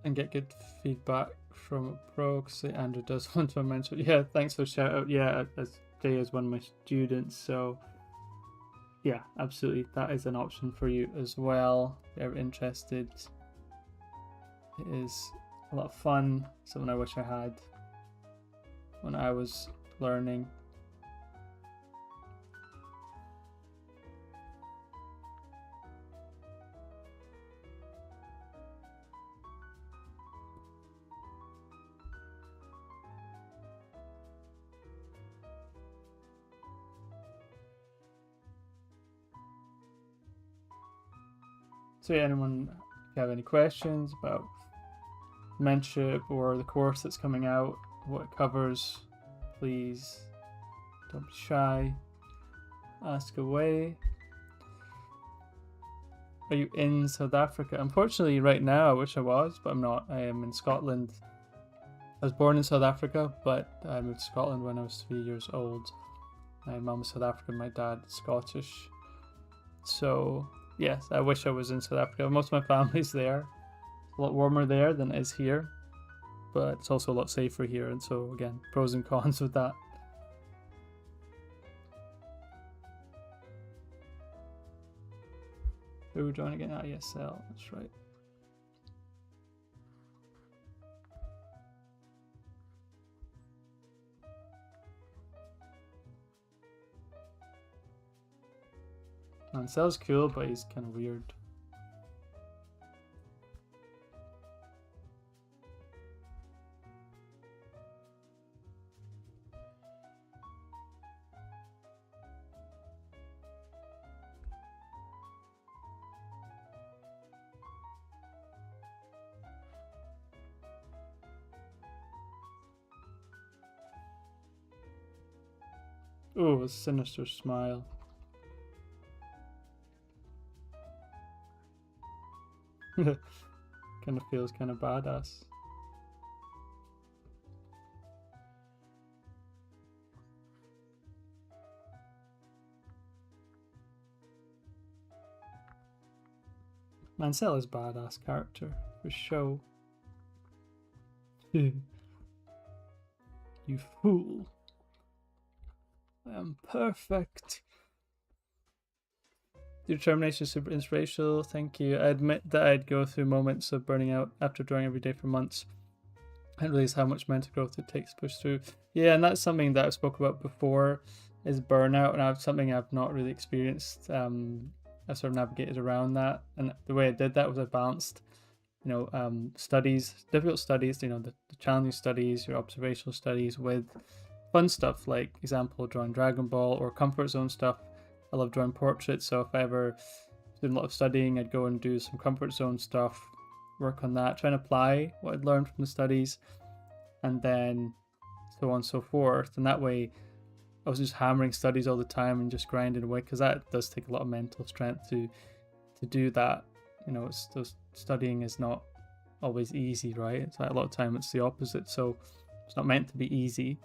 Speaker 1: And get good feedback from a pro, because Andrew does want to mention. Yeah, thanks for the shout out. Yeah, as Jay is one of my students, so yeah, absolutely, that is an option for you as well if you're ever interested. It is a lot of fun, something I wish I had when I was learning. So yeah, anyone have any questions about mentorship or the course that's coming out, what it covers, please don't be shy, ask away. Are you in South Africa? Unfortunately, right now, I wish I was, but I'm not. I am in Scotland. I was born in South Africa, but I moved to Scotland when I was 3 years old. My mum is South African, my dad is Scottish. So yes, I wish I was in South Africa. Most of my family's there. It's a lot warmer there than it is here, but it's also a lot safer here. And so again, pros and cons with that. Who we're joining again? ISL, that's right. Mancel's cool, but he's kind of weird. Oh, a sinister smile. Kind of feels kind of badass. Mancel is badass character for show. You fool. I am perfect. Your determination is super inspirational. Thank you. I admit that I'd go through moments of burning out after drawing every day for months. I didn't realize how much mental growth it takes to push through. Yeah, and that's something that I've spoken about before, is burnout, and something I've not really experienced. I sort of navigated around that, and the way I did that was I balanced, studies, difficult studies, the challenging studies, your observational studies, with fun stuff like, example, drawing Dragon Ball, or comfort zone stuff. I love drawing portraits, so if I ever did a lot of studying, I'd go and do some comfort zone stuff, work on that, try and apply what I'd learned from the studies, and then so on and so forth. And that way, I was just hammering studies all the time and just grinding away, because that does take a lot of mental strength to do that. Studying is not always easy, right? It's like a lot of time it's the opposite. So it's not meant to be easy.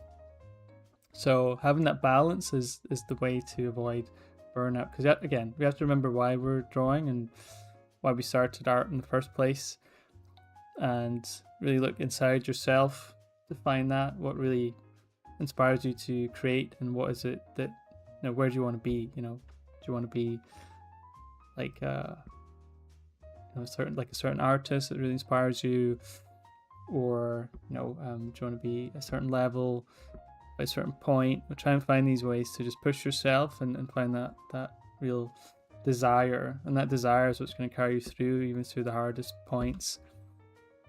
Speaker 1: So having that balance is the way to avoid burnout, because again, we have to remember why we're drawing and why we started art in the first place, and really look inside yourself to find that what really inspires you to create, and what is it that, where do you want to be? Do you want to be like a certain artist that really inspires you, or do you want to be a certain level by a certain point? But try and find these ways to just push yourself and find that real desire, and that desire is what's going to carry you through, even through the hardest points.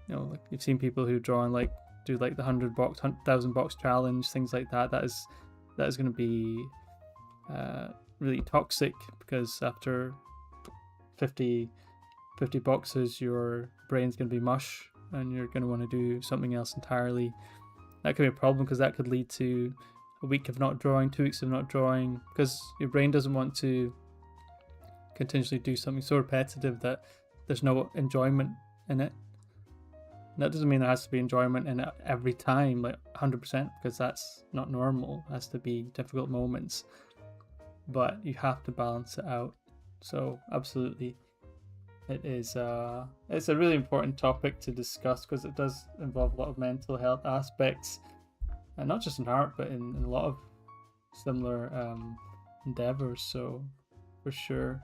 Speaker 1: Like you've seen people who draw and do the 1,000 box challenge, things like that. That is going to be really toxic, because after 50 boxes, your brain's going to be mush, and you're going to want to do something else entirely. That could be a problem, because that could lead to a week of not drawing, 2 weeks of not drawing, because your brain doesn't want to continuously do something so repetitive that there's no enjoyment in it. And that doesn't mean there has to be enjoyment in it every time, 100%, because that's not normal. It has to be difficult moments, but you have to balance it out. So absolutely, it's a really important topic to discuss, because it does involve a lot of mental health aspects, and not just in art, but in a lot of similar endeavors. So for sure.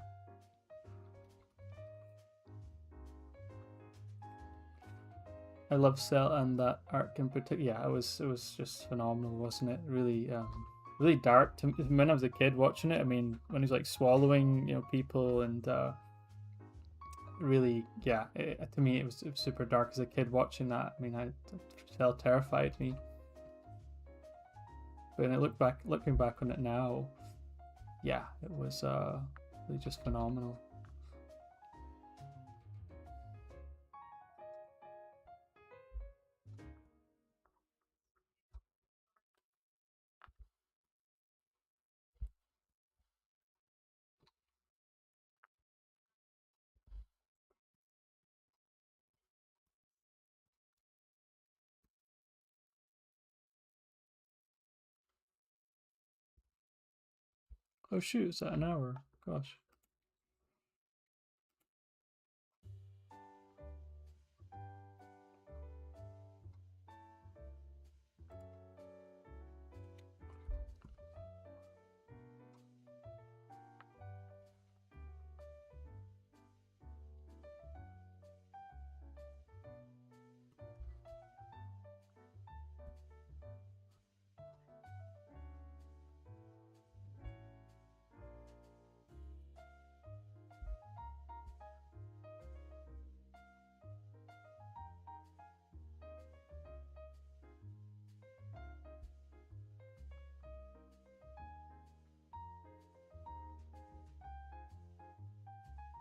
Speaker 1: I love Cell, and that arc in particular. Yeah, it was just phenomenal, wasn't it? Really, really dark. When I was a kid watching it, I mean, when he was swallowing, people, and really, yeah. To me, it was super dark as a kid watching that. I mean, Cell terrified me. But when I looking back on it now, yeah, it was really just phenomenal. Oh shoot, is that an hour? Gosh.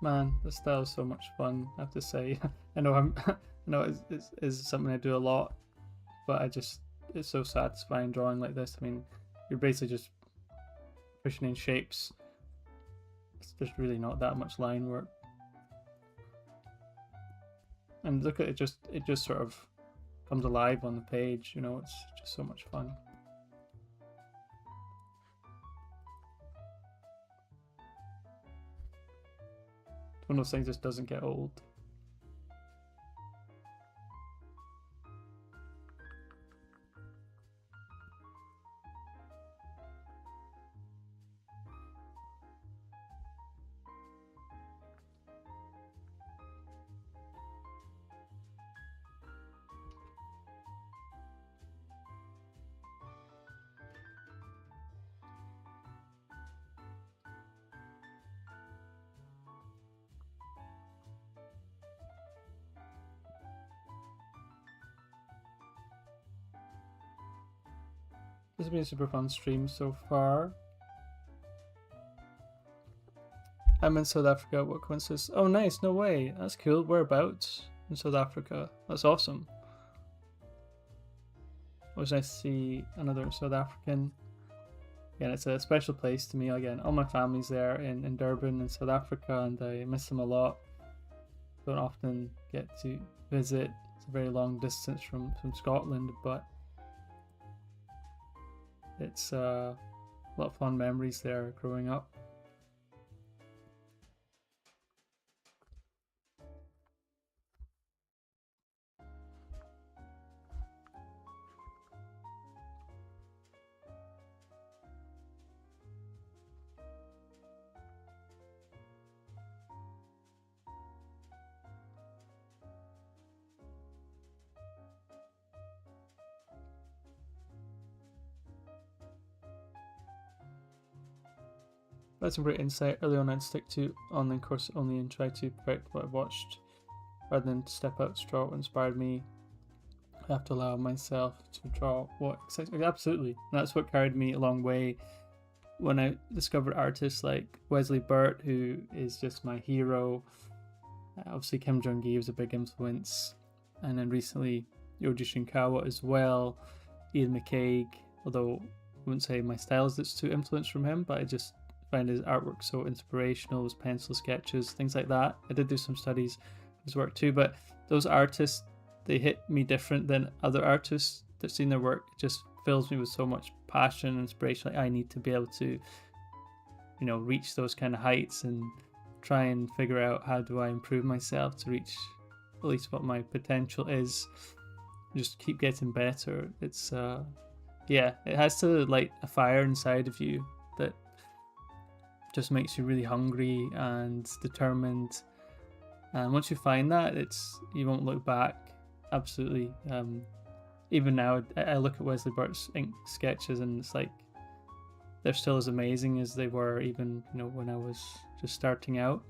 Speaker 1: Man, this style is so much fun, I have to say. I know I know it's something I do a lot, but it's so satisfying drawing like this. I mean, you're basically just pushing in shapes. It's just really not that much line work. And look at it, it just sort of comes alive on the page, you know, it's just so much fun. It's one of those things that just doesn't get old. This has been a super fun stream so far. I'm in South Africa. What coincidence? Oh, nice. No way. That's cool. Whereabouts in South Africa? That's awesome. It was nice to see another South African. Again, it's a special place to me. Again, all my family's there in Durban in South Africa, and I miss them a lot. Don't often get to visit. It's a very long distance from Scotland, but it's a lot of fun memories there growing up. That's some great insight. Early on, I'd stick to online course only and try to perfect what I watched rather than step out to draw what inspired me. I have to allow myself to draw what excites me. Absolutely. And that's what carried me a long way when I discovered artists like Wesley Burt, who is just my hero. Obviously, Kim Jong-gi was a big influence. And then recently, Yoji Shinkawa as well. Ian McCaig, although I wouldn't say my style is too influenced from him, but I just find his artwork so inspirational, his pencil sketches, things like that. I did do some studies of his work too, but those artists, they hit me different than other artists that seen their work. It just fills me with so much passion and inspiration. Like I need to be able to, you know, reach those kind of heights and try and figure out how do I improve myself to reach at least what my potential is. Just keep getting better. It's yeah, it has to light a fire inside of you that just makes you really hungry and determined. And once you find that, you won't look back. Absolutely. Even now, I look at Wesley Burt's ink sketches, and it's like they're still as amazing as they were even, you know, when I was just starting out.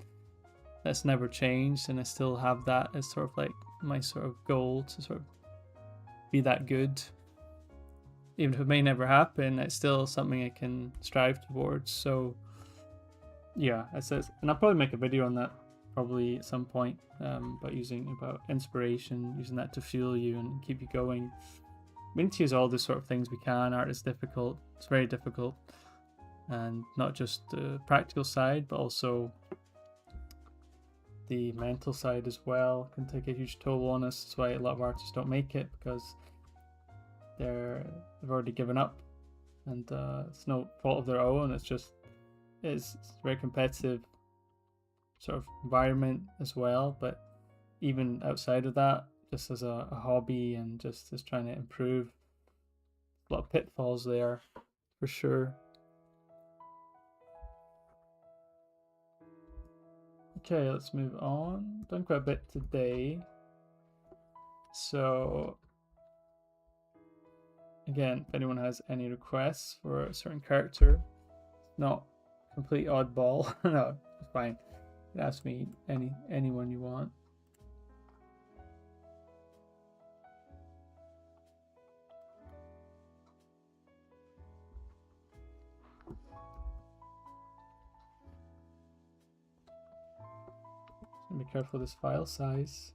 Speaker 1: That's never changed, and I still have that as sort of like my sort of goal to sort of be that good. Even if it may never happen, it's still something I can strive towards. So yeah, it says, and I'll probably make a video on that probably at some point, about inspiration, using that to fuel you and keep you going. We need to use all the sort of things we can. Art is difficult. It's very difficult, and not just the practical side, but also the mental side as well can take a huge toll on us. That's why a lot of artists don't make it, because they've already given up, and it's no fault of their own. It's just it's a very competitive sort of environment as well, but even outside of that, just as a hobby and just as trying to improve, a lot of pitfalls there for sure. Okay, let's move on. Done quite a bit today. So again, if anyone has any requests for a certain character, not complete oddball, no, it's fine. You can ask me anyone you want. Be careful of this file size.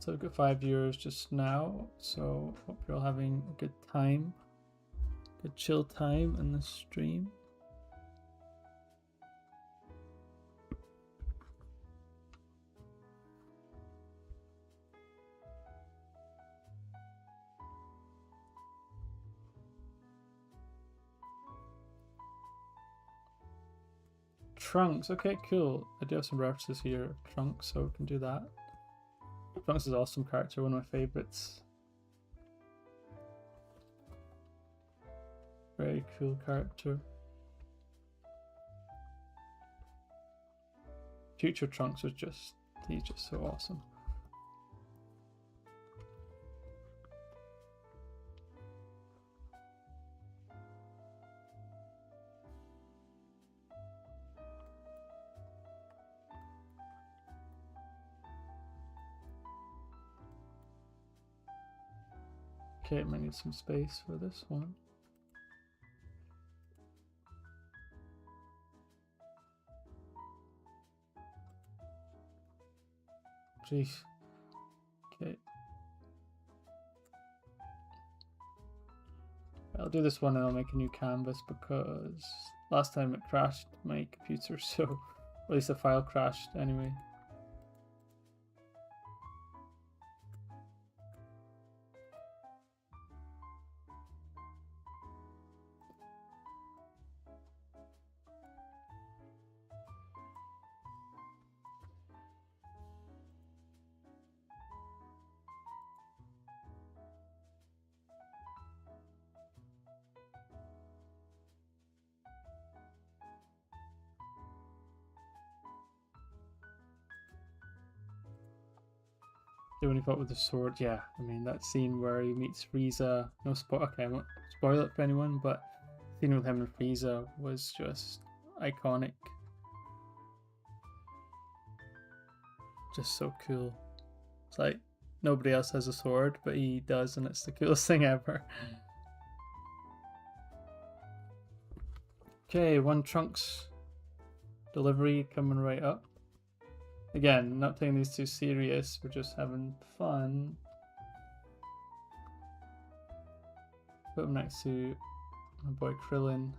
Speaker 1: So I've got 5 viewers just now, so hope you're all having a good time, good chill time in the stream. Trunks, okay, cool. I do have some references here, Trunks, so we can do that. Trunks is an awesome character, one of my favorites. Very cool character. Future Trunks was he's just so awesome. Okay, I might need some space for this one. Jeez. Okay. I'll do this one and I'll make a new canvas because last time it crashed my computer, so at least the file crashed anyway. When he fought with the sword, yeah, I mean that scene where he meets Frieza, no okay, I won't spoil it for anyone, but the scene with him and Frieza was just iconic. Just so cool. It's like nobody else has a sword, but he does, and it's the coolest thing ever. Okay, one Trunks delivery coming right up. Again, not taking these too serious, we're just having fun. Put him next to my boy Krillin.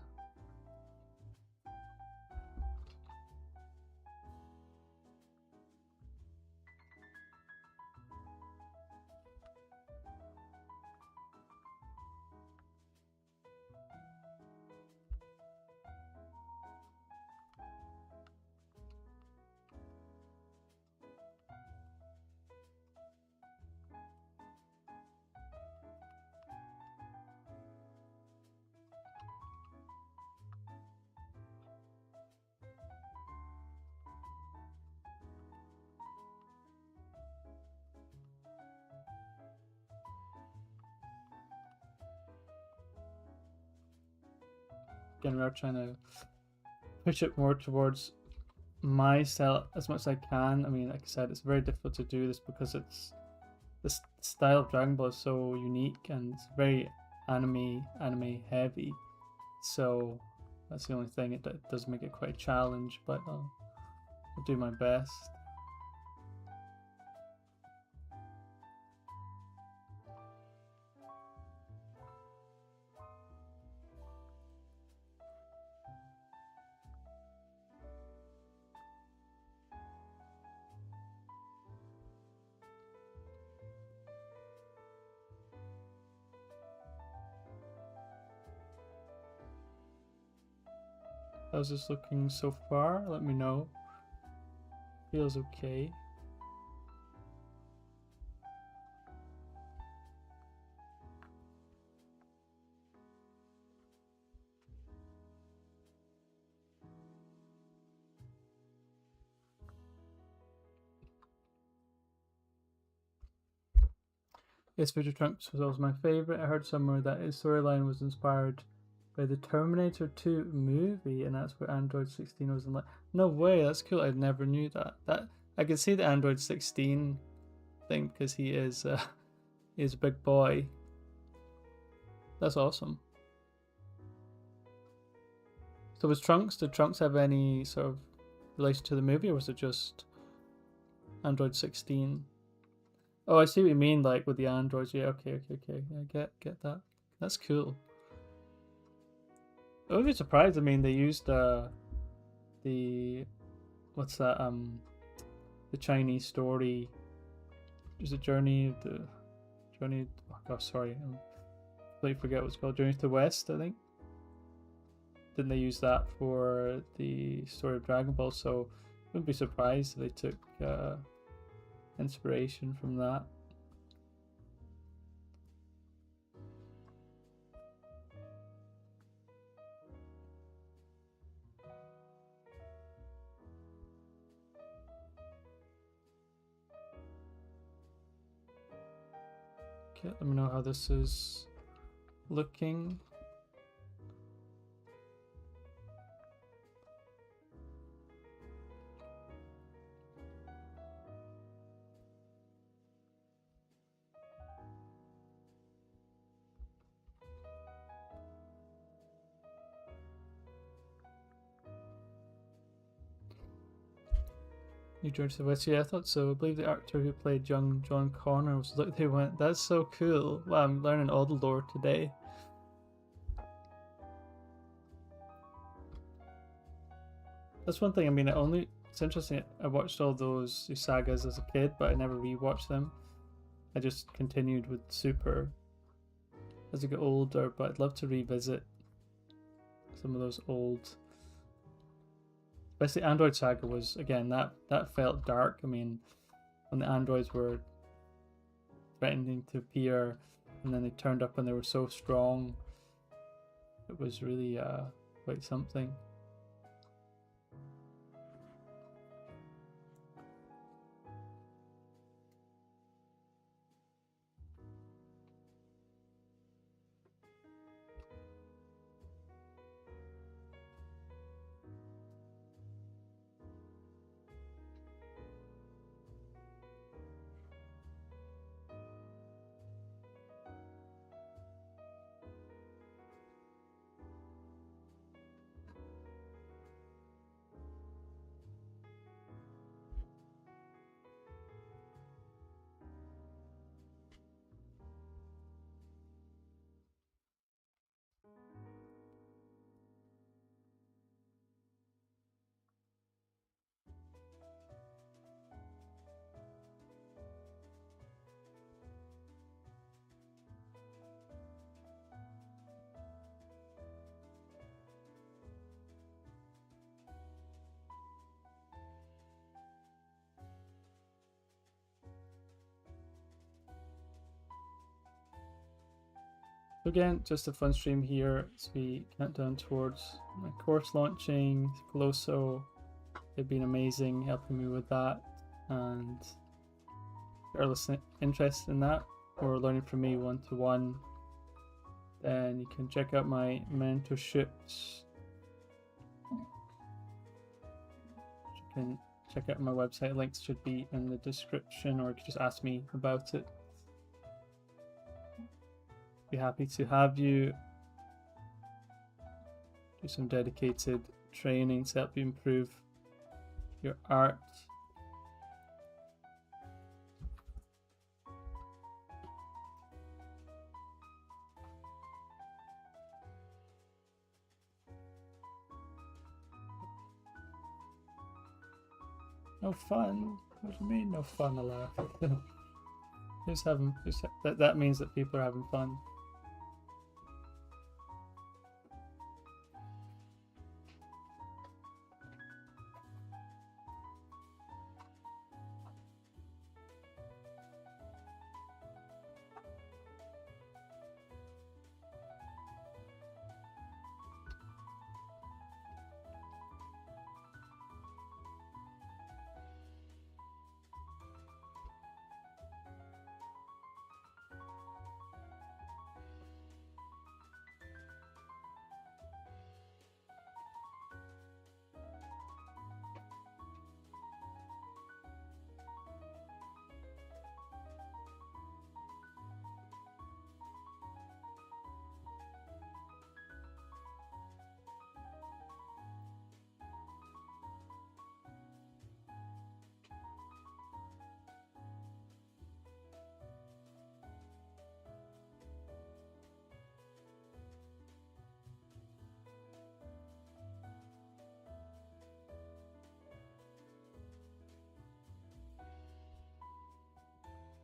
Speaker 1: Again, we're trying to push it more towards my style as much as I can. I mean, like I said, it's very difficult to do this because it's this style of Dragon Ball is so unique and it's very anime heavy. So that's the only thing. It does make it quite a challenge, but I'll do my best. How's this looking so far? Let me know. Feels okay. Yes, Future Trunks was always my favorite. I heard somewhere that his storyline was inspired by the Terminator 2 movie, and that's where Android 16 was in. Like, no way, that's cool. I never knew that. I could see the Android 16 thing because he is a big boy. That's awesome. So was Trunks? Did Trunks have any sort of relation to the movie, or was it just Android 16? Oh, I see what you mean, like with the androids. Yeah, okay. Yeah, get that. That's cool. I would be surprised. I mean, they used the what's that? The Chinese story. Is it Journey? Oh gosh, sorry, I completely forget what it's called. Journey to the West, I think. Didn't they use that for the story of Dragon Ball? So I wouldn't be surprised if they took inspiration from that. Okay, let me know how this is looking. New Journey to the West. Yeah, I thought so. I believe the actor who played young John Connor was like, they went, that's so cool. Wow, I'm learning all the lore today. That's one thing. I mean, it's interesting. I watched all those sagas as a kid, but I never rewatched them. I just continued with Super as I got older, but I'd love to revisit some of those old. Especially Android Saga was, again, that felt dark. I mean, when the androids were threatening to appear and then they turned up and they were so strong, it was really quite something. Again, just a fun stream here as we count down towards my course launching. Colosso, they've been amazing helping me with that, and if you're listening, interested in that or learning from me one-to-one, then you can check out my mentorships. You can check out my website. Links should be in the description, or you can just ask me about it. Be happy to have you. Do some dedicated training to help you improve your art. No fun? What do you mean no fun, Alaf? That means that people are having fun.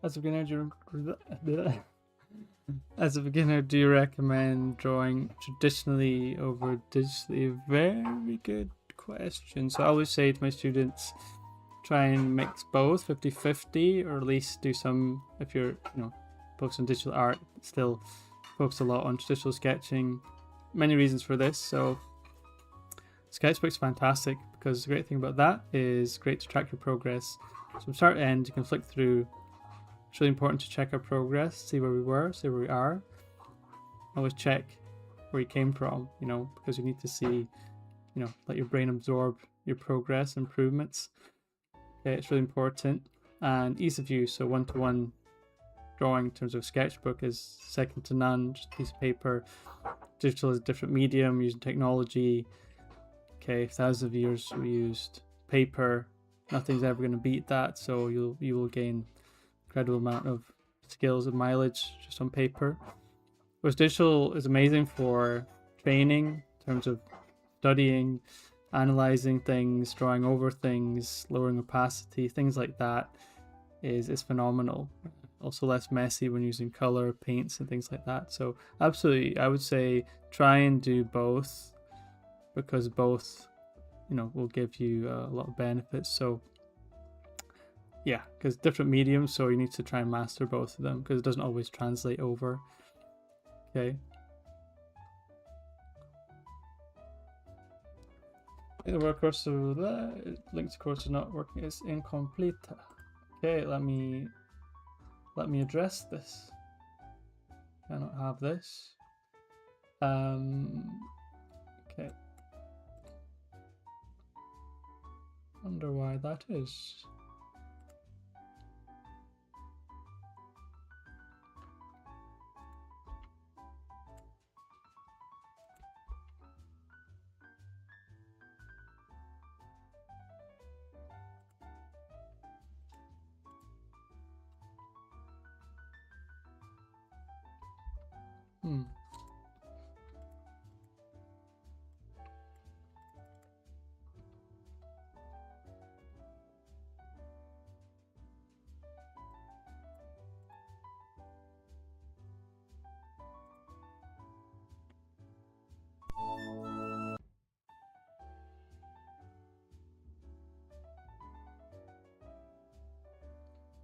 Speaker 1: As a beginner, do you recommend drawing traditionally over digitally? Very good question. So I always say to my students, try and mix both 50-50, or at least do some, if you're focused on digital art, still focus a lot on traditional sketching. Many reasons for this. So sketchbook's fantastic because the great thing about that is great to track your progress. So from start to end, you can flick through. It's really important to check our progress, see where we were, see where we are. Always check where you came from, because you need to see, let your brain absorb your progress, improvements. Okay, it's really important. And ease of use, so one-to-one drawing in terms of sketchbook is second to none, just a piece of paper. Digital is a different medium, using technology. Okay, thousands of years we used paper. Nothing's ever going to beat that, so you will gain incredible amount of skills and mileage just on paper. Whereas digital is amazing for training in terms of studying, analyzing things, drawing over things, lowering opacity, things like that is phenomenal. Also less messy when using color, paints and things like that. So absolutely, I would say try and do both, because both will give you a lot of benefits. So yeah, because different mediums, so you need to try and master both of them because it doesn't always translate over. Okay. The word course, so that linked course is not working, is incomplete. Okay, let me address this. Cannot have this. Okay. Wonder why that is.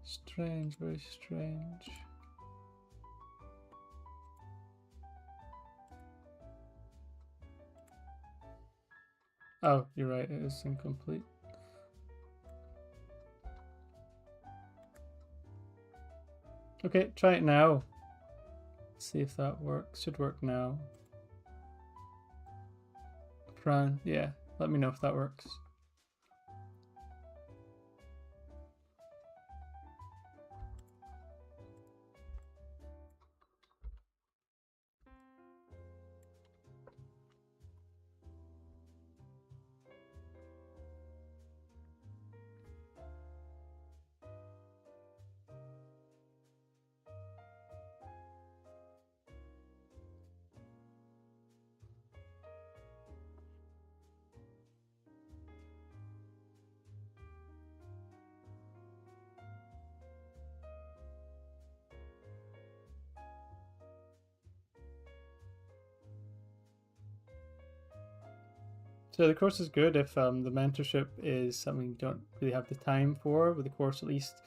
Speaker 1: Strange, very strange. Oh, you're right, it is incomplete. Okay, try it now. See if that works. Should work now. Fran, yeah, let me know if that works. So the course is good if the mentorship is something you don't really have the time for. With the course, at least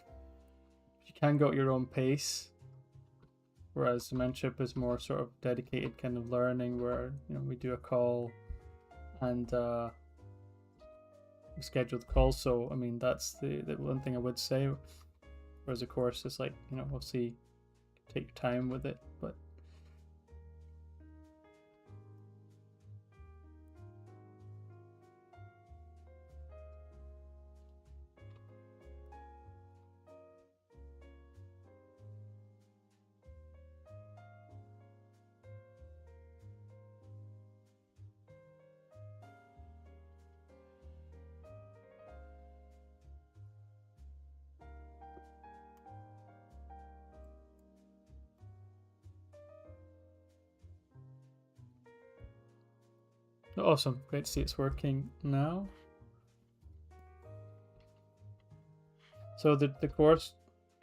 Speaker 1: you can go at your own pace. Whereas the mentorship is more sort of dedicated kind of learning, where we do a call and we schedule the call. So I mean that's the one thing I would say. Whereas the course is like obviously take your time with it, but. Awesome, great to see it's working now. So the course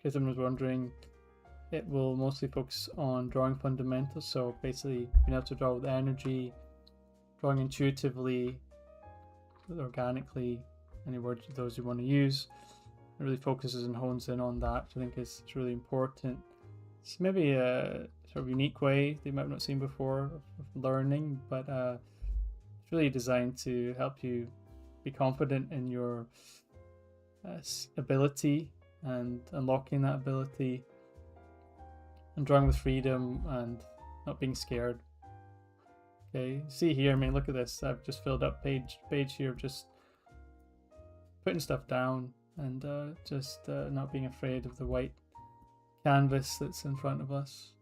Speaker 1: case someone was wondering, it will mostly focus on drawing fundamentals. So basically being able to draw with energy, drawing intuitively, organically, any words those you want to use. It really focuses and hones in on that, which I think is really important. It's maybe a sort of unique way that you might have not seen before of learning, but it's really designed to help you be confident in your ability and unlocking that ability and drawing with freedom and not being scared. Okay, see here, I mean, look at this. I've just filled up page here of just putting stuff down and just not being afraid of the white canvas that's in front of us.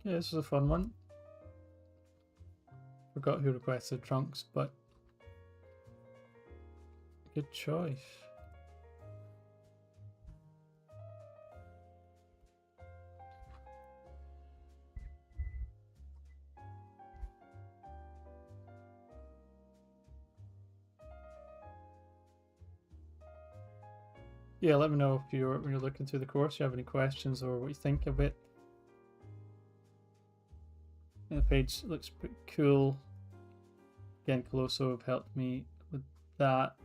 Speaker 1: Yeah, this is a fun one. Forgot who requested trunks, but good choice. Yeah, let me know if when you're looking through the course, you have any questions or what you think of it. And the page looks pretty cool. Again, Colosso have helped me with that.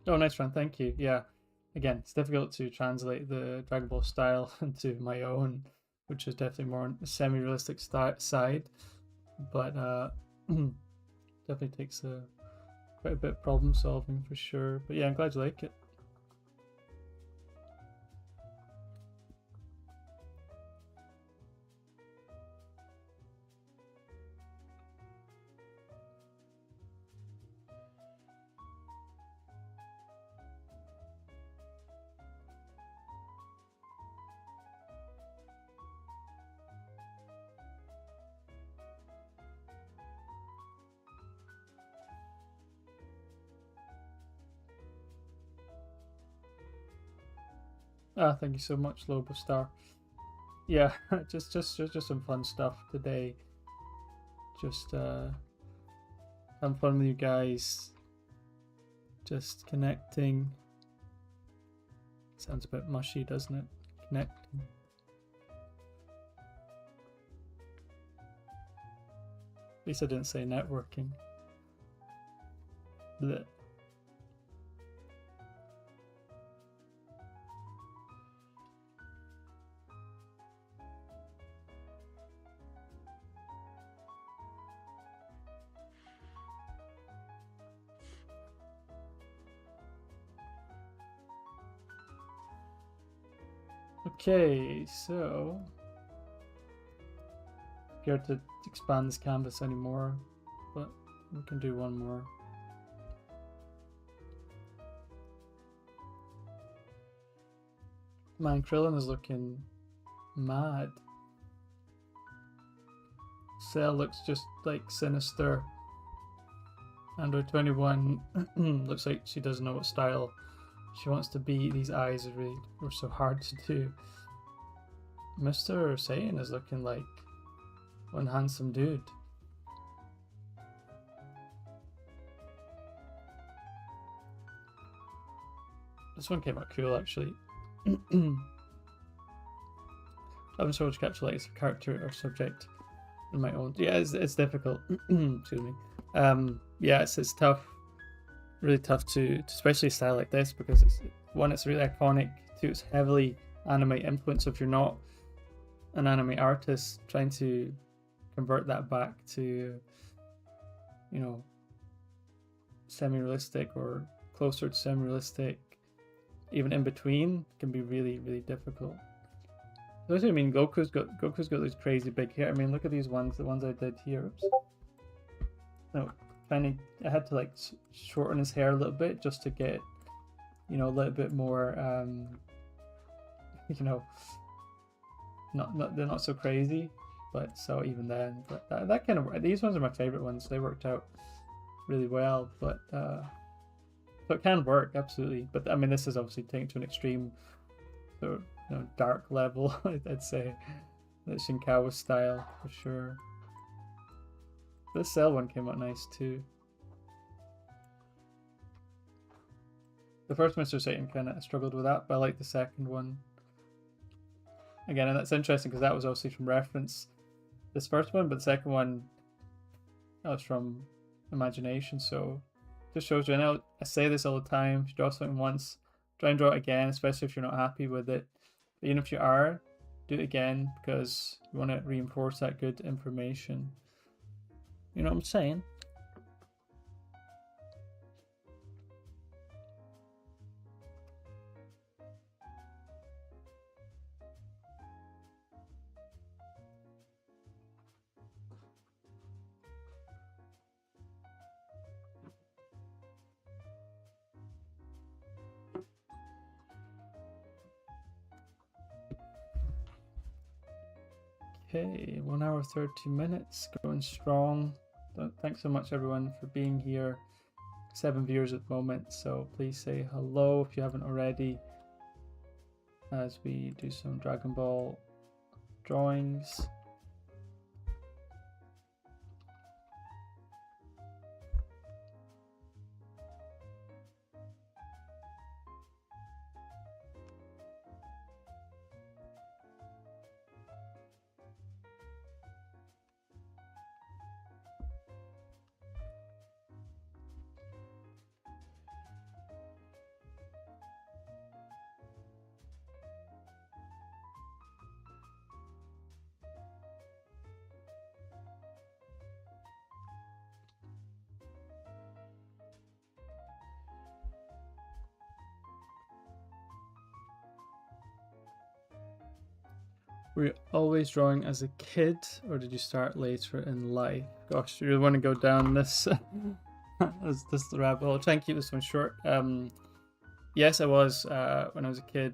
Speaker 1: Oh, nice one, thank you. Yeah, again, it's difficult to translate the Dragon Ball style into my own, which is definitely more on the semi-realistic side, but definitely takes quite a bit of problem solving for sure. But yeah, I'm glad you like it. Ah, thank you so much, Lobo Star. Yeah, just some fun stuff today. Just having fun with you guys. Just connecting. Sounds a bit mushy, doesn't it? Connecting. At least I didn't say networking. Blech. Okay, so scared to expand this canvas anymore, but we can do one more. Man, Krillin is looking mad. Cell looks just like sinister. Android 21 looks like she doesn't know what style she wants to be. These eyes were so hard to do. Mr. Saiyan is looking like one handsome dude. This one came out cool actually. I'm sure to capture like a character or subject in my own. Yeah, it's difficult. Excuse me. Yeah, it's tough, really tough to especially a style like this, because it's one, it's really iconic. Two, it's heavily anime influence. So if you're not an anime artist, trying to convert that back to, you know, semi-realistic or closer to semi-realistic, even in between, can be really, really difficult. Those, I mean, Goku's got these crazy big hair. I mean, look at these ones, the ones I did here. Oops. No, I had to like shorten his hair a little bit just to get, you know, a little bit more, you know, they're not so crazy. But so even then, but that kind of, these ones are my favorite ones. They worked out really well, but so it can work, absolutely. But I mean, this is obviously taken to an extreme, sort of, you know, dark level. I'd say the Shinkawa style for sure. This Cell one came out nice too. The first Mr. Satan kind of struggled with that, but I like the second one. Again, and that's interesting because that was obviously from reference, this first one, but the second one, that was from imagination. So just shows you. I know I say this all the time: if you draw something once, try and draw it again, especially if you're not happy with it. But even if you are, do it again, because you want to reinforce that good information. You know what I'm saying? Okay, 1 hour 30 minutes, going strong. Thanks so much everyone for being here. 7 viewers at the moment, so please say hello if you haven't already, as we do some Dragon Ball drawings. Were you always drawing as a kid, or did you start later in life? Gosh, you really want to go down this this rabbit hole. I'll try and keep this one short. Yes, I was when I was a kid.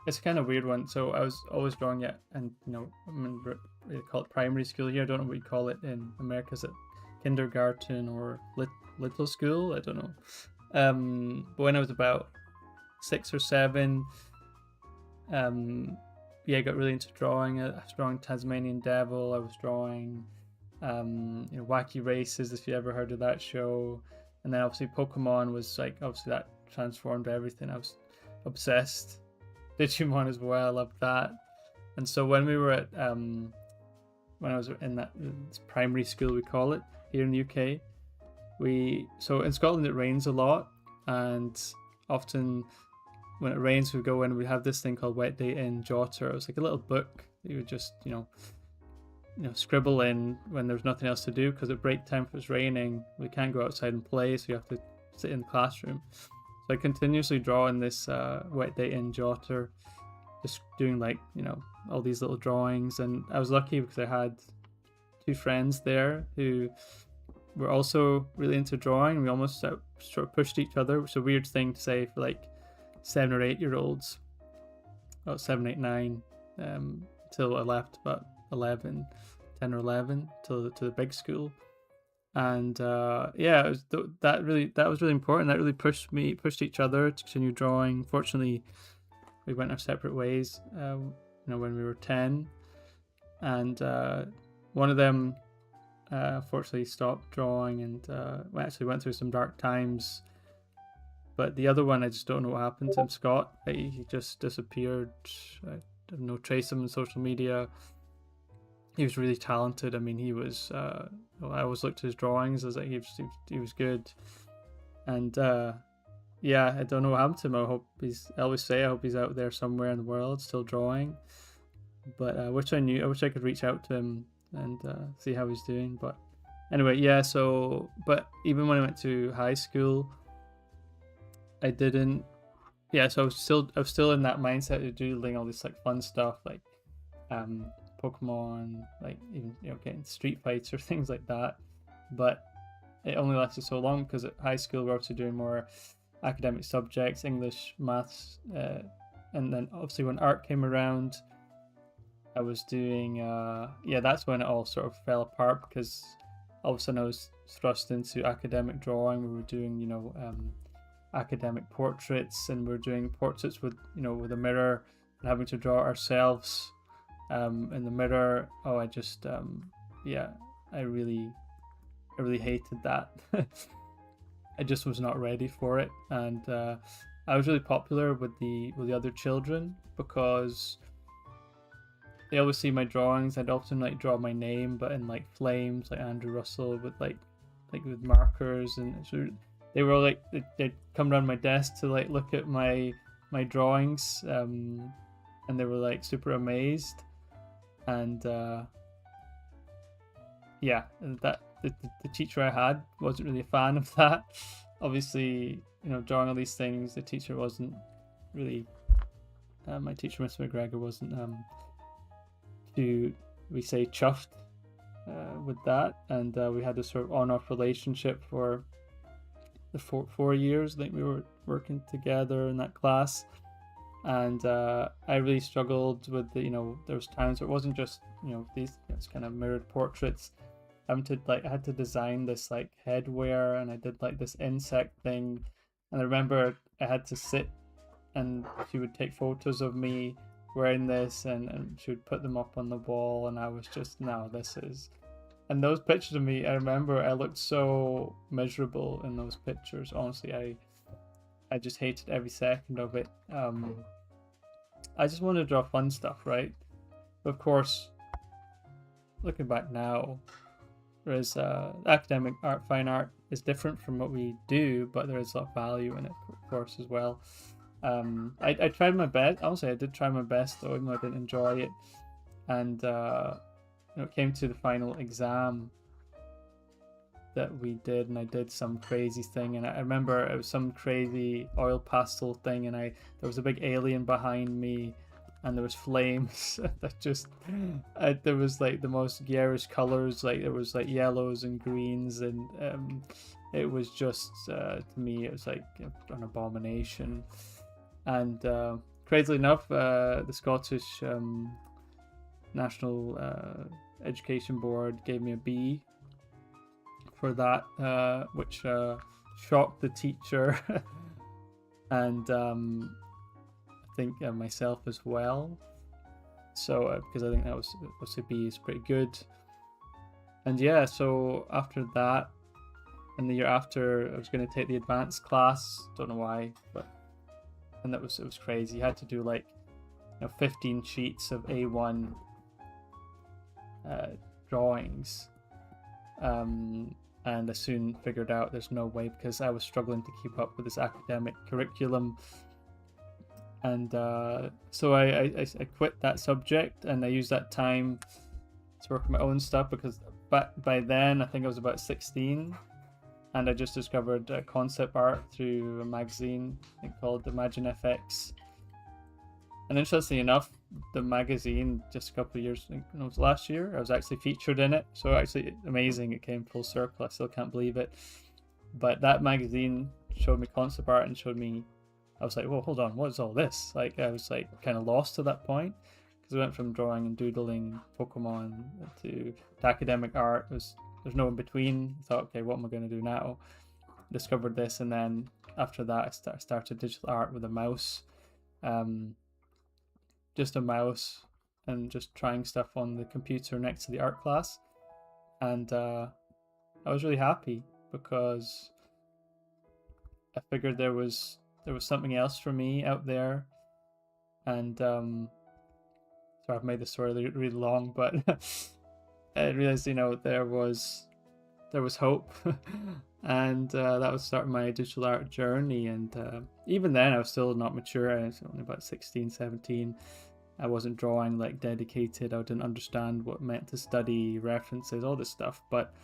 Speaker 1: It's a kind of weird one. So I was always drawing it, and you know, I mean, we call it primary school here. I don't know what you call it in America. Is it kindergarten or little school? I don't know. But when I was about 6 or 7, yeah, I got really into drawing. I was drawing Tasmanian Devil. I was drawing, you know, Wacky Races, if you ever heard of that show. And then obviously Pokemon was like, obviously that transformed everything. I was obsessed. Digimon as well, I loved that. And so when we were at, when I was in that primary school, we call it here in the UK, so in Scotland it rains a lot, and often when it rains, we go in and we have this thing called Wet Day in Jotter. It was like a little book that you would just, you know, scribble in when there's nothing else to do, because at break time, if it's raining, we can't go outside and play, so you have to sit in the classroom. So I continuously draw in this Wet Day in Jotter, just doing like, you know, all these little drawings. And I was lucky because I had 2 friends there who were also really into drawing. We almost sort of pushed each other, which is a weird thing to say for like 7 or 8 year olds, about 7, 8, 9, till I left about 10 or 11 to the big school. And yeah, it was that was really important. That really pushed each other to continue drawing. Fortunately, we went our separate ways, you know, when we were 10, and one of them fortunately stopped drawing, and we actually went through some dark times. But the other one, I just don't know what happened to him, Scott. He just disappeared. no trace of him on social media. He was really talented. I mean, he was. I always looked at his drawings. I was like, he was good. And yeah, I don't know what happened to him. I always say I hope he's out there somewhere in the world still drawing. But I wish I could reach out to him and see how he's doing. But anyway, yeah. So, but even when I went to high school, I didn't. Yeah, so I was still in that mindset of doing all this like fun stuff, like Pokemon, like even getting street fights or things like that. But it only lasted so long because at high school we're also doing more academic subjects, English, maths, and then obviously when art came around, I was doing that's when it all sort of fell apart because all of a sudden I was thrust into academic drawing. We were doing academic portraits, and we were doing portraits with a mirror and having to draw ourselves in the mirror. Oh, I just I really hated that. I just was not ready for it, and I was really popular with the other children because they always see my drawings. I'd often like draw my name, but in like flames, like Andrew Russell, with like with markers, and so they were like they'd come around my desk to like look at my drawings, and they were like super amazed, and that the teacher I had wasn't really a fan of that. Obviously, drawing all these things, the teacher wasn't really. My teacher, Mr. McGregor, wasn't too, we say, chuffed with that, and we had this sort of on-off relationship for the four years. I think we were working together in that class, and I really struggled with there was times where it wasn't just these kind of mirrored portraits. I had to design this like headwear, and I did like this insect thing, and I remember I had to sit and she would take photos of me wearing this, and she would put them up on the wall, and I was just, no, this is. And those pictures of me, I remember I looked so miserable in those pictures. Honestly, I just hated every second of it. I just wanted to draw fun stuff, right? But of course, looking back now, there is academic art, fine art is different from what we do, but there is a lot of value in it, of course, as well. I tried my best. Honestly, I did try my best, though, even though I didn't enjoy it. And it came to the final exam that we did, and I did some crazy thing. And I remember it was some crazy oil pastel thing, and there was a big alien behind me, and there was flames that just there was like the most garish colors, like there was like yellows and greens, and it was just to me it was like an abomination. And crazily enough, the Scottish National Education Board gave me a B for that, which shocked the teacher and I think myself as well. So because I think that was a B is pretty good. And yeah, so after that, and the year after, I was going to take the advanced class. Don't know why, and it was crazy. You had to do like 15 sheets of A1 drawings, and I soon figured out there's no way, because I was struggling to keep up with this academic curriculum. And so I quit that subject, and I used that time to work on my own stuff, because by then I think I was about 16, and I just discovered concept art through a magazine, I think, called Imagine FX. And interestingly enough, the magazine, just a couple of years, I think it was last year, I was actually featured in it. So actually amazing, it came full circle. I still can't believe it. But that magazine showed me concept art and showed me, I was like, well, hold on, what is all this? Like, I was like kind of lost at that point, because I went from drawing and doodling Pokemon to academic art. There's no in between. I thought, okay, what am I going to do now? Discovered this, and then after that I started digital art with a mouse, just a mouse, and just trying stuff on the computer next to the art class. And I was really happy, because I figured there was something else for me out there. And Sorry, I've made the story really long, but I realized, you know, there was hope. And that was starting my digital art journey. And even then I was still not mature. I was only about 16, 17. I wasn't drawing like dedicated. I didn't understand what it meant to study references, all this stuff, but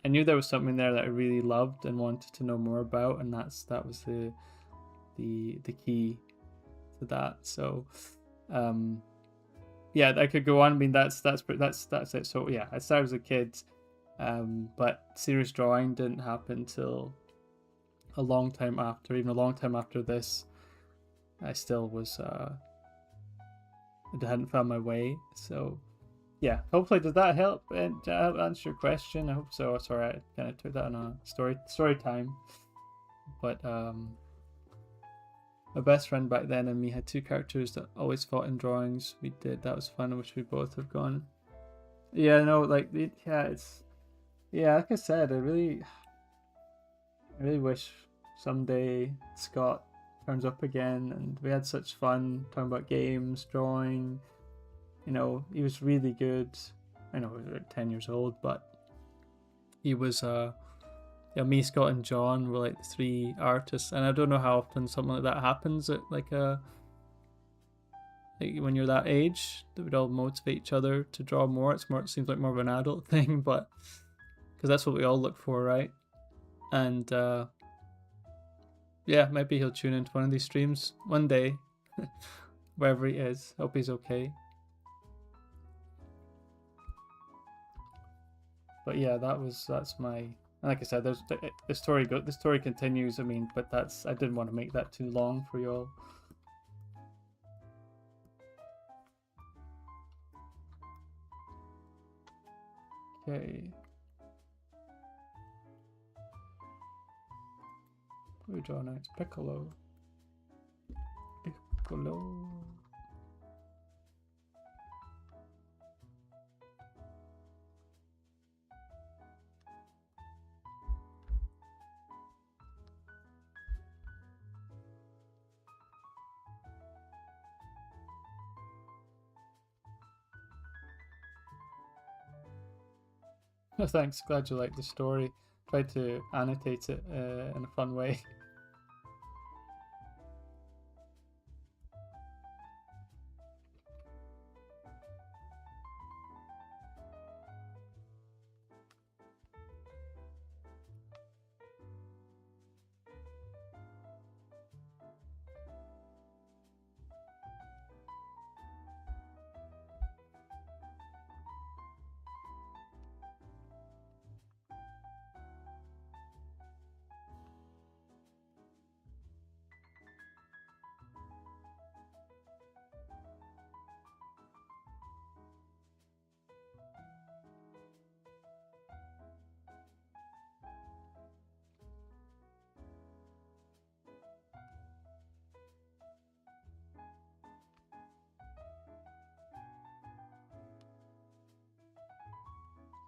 Speaker 1: I knew there was something there that I really loved and wanted to know more about, and that was the key to that. So yeah, I could go on. I mean, that's it. So yeah, I started as a kid, but serious drawing didn't happen till a long time after. Even a long time after this, I still was I hadn't found my way. So yeah, hopefully does that help and answer your question? I hope so. Sorry, I kind of took that on a story time, but my best friend back then and me had two characters that always fought in drawings. That was fun. I wish we both have gone. Yeah, no, like it's like I said, I really wish someday Scott turns up again, and we had such fun talking about games, drawing. You know, he was really good. I know he was like 10 years old, but he was me, Scott, and John were like the three artists, and I don't know how often something like that happens at like when you're that age, that would all motivate each other to draw more. It seems like more of an adult thing, but because that's what we all look for, right? And yeah, maybe he'll tune into one of these streams one day, wherever he is. Hope he's okay. But yeah, that's my, and like I said, there's the story continues. I mean, but I didn't want to make that too long for you all. Okay. What do we draw next? Piccolo. Oh, thanks. Glad you liked the story. Tried to annotate it in a fun way.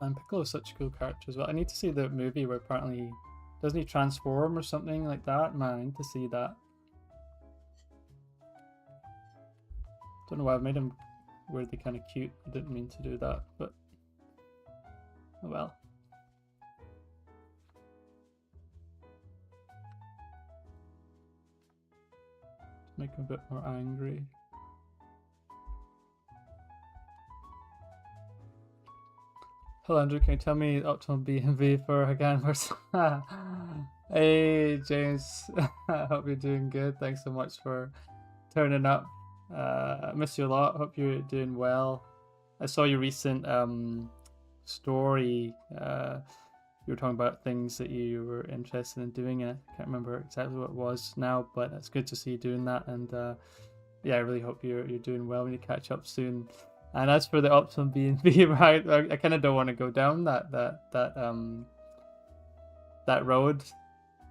Speaker 1: And Piccolo's such a cool character as well. I need to see the movie where apparently, doesn't he transform or something like that? Man, I need to see that. Don't know why I've made him weirdly kind of cute. I didn't mean to do that, but oh well. Make him a bit more angry. Hello Andrew, can you tell me optimal BMV for again versus Hey James, I hope you're doing good. Thanks so much for turning up. I miss you a lot. Hope you're doing well. I saw your recent story. You were talking about things that you were interested in doing. I can't remember exactly what it was now, but it's good to see you doing that. And yeah, I really hope you're doing well. We need to catch up soon. And as for the optimum B&B, right, I kind of don't want to go down that road.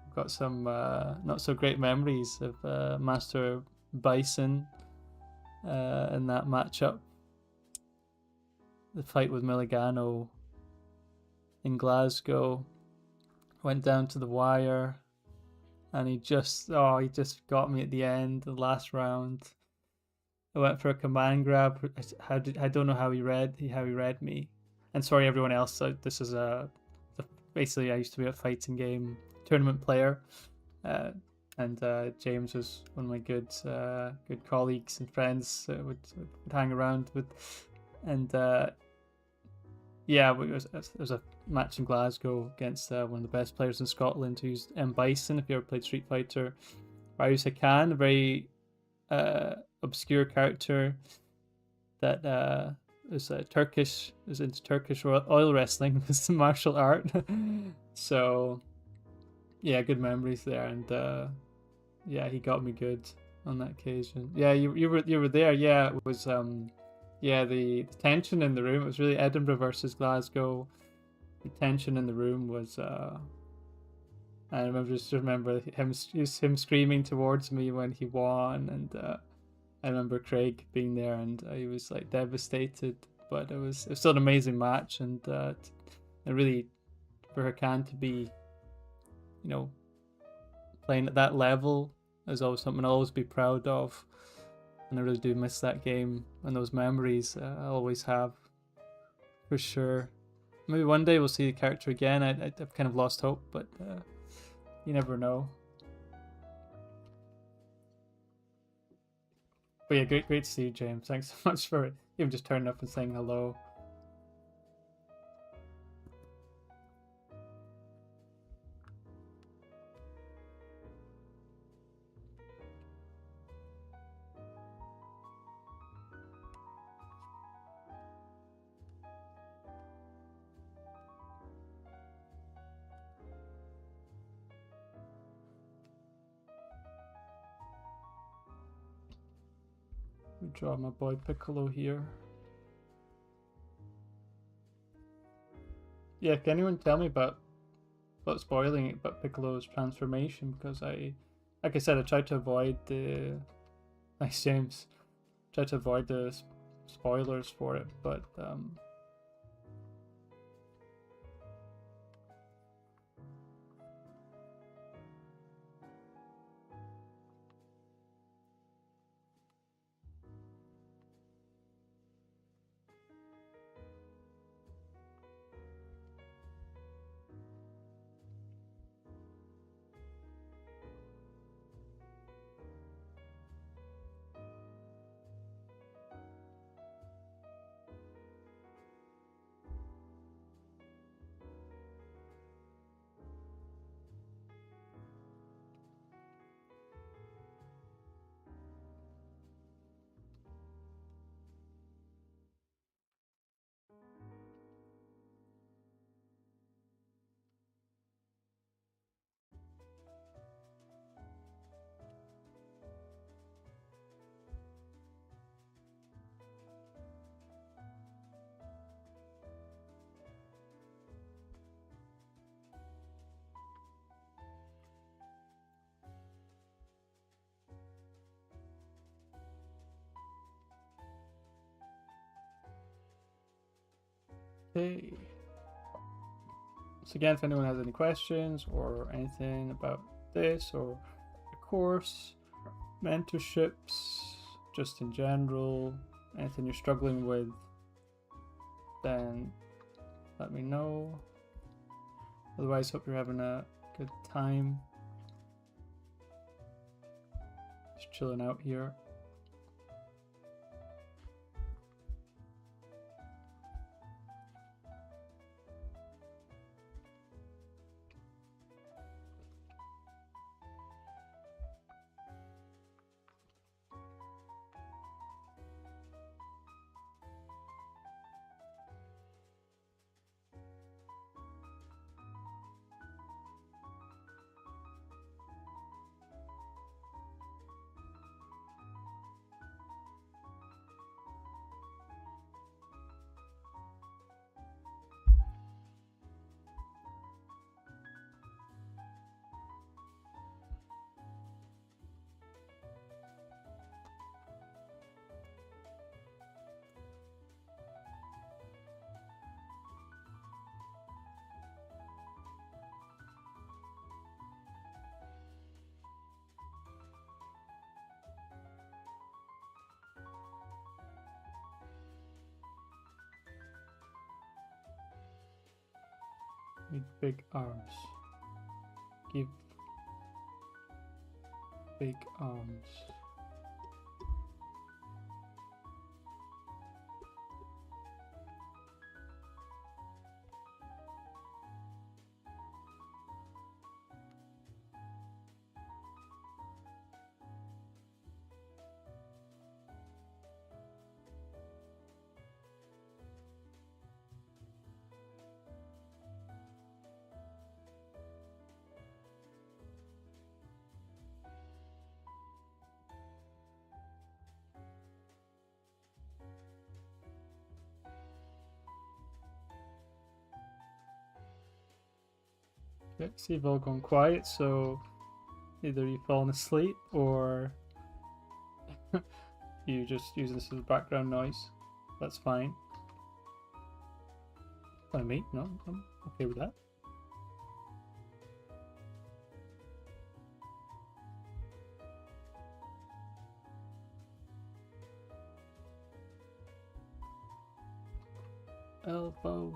Speaker 1: I've got some not so great memories of Master Bison in that matchup. The fight with Milligano in Glasgow went down to the wire, and he just got me at the end, the last round. I went for a command grab. I don't know how he read me. And sorry everyone else. This is basically I used to be a fighting game tournament player, uh, and James was one of my good colleagues and friends. Would hang around with, and yeah, it was a match in Glasgow against one of the best players in Scotland, who's M Bison. If you ever played Street Fighter, Ryusa Khan, a very obscure character that is into Turkish oil wrestling. It's a martial art. So yeah, good memories there, and yeah, he got me good on that occasion. Yeah, you were there. Yeah, it was yeah, the tension in the room. It was really Edinburgh versus Glasgow. The tension in the room was I remember him screaming towards me when he won, and I remember Craig being there, and he was like devastated. But it was still an amazing match, and it really, for Hakan to be, you know, playing at that level is always something I'll always be proud of, and I really do miss that game and those memories. I always have, for sure. Maybe one day we'll see the character again. I've kind of lost hope, but you never know. But yeah, great to see you, James. Thanks so much for even just turning up and saying hello. We draw my boy Piccolo here. Yeah, can anyone tell me about spoiling it, about Piccolo's transformation? Because like I said, I tried to avoid the nice James, tried to avoid the spoilers for it, but okay. So again, if anyone has any questions or anything about this or the course, mentorships, just in general, anything you're struggling with, then let me know. Otherwise, hope you're having a good time. Just chilling out here. Need big arms. Give big arms. Okay, see, you've all gone quiet, so either you've fallen asleep or you just use this as background noise. That's fine. By me, no, I'm okay with that. Elbows.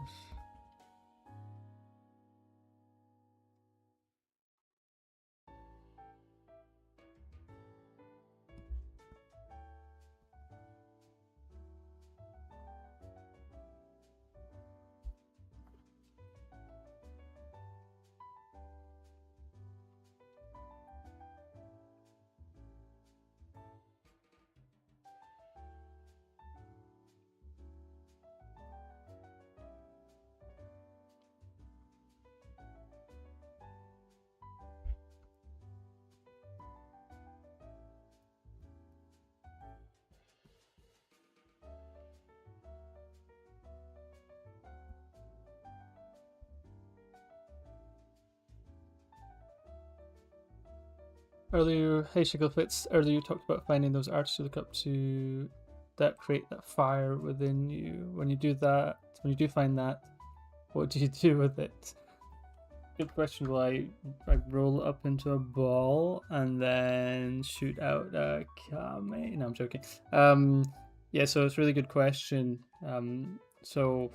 Speaker 1: Earlier, hey Shigglefits, earlier you talked about finding those artists you look up to that create that fire within you. When you do that, when you do find that, what do you do with it? Good question. Well, I roll it up into a ball and then shoot out a Kame. No, I'm joking. Yeah, so it's a really good question. So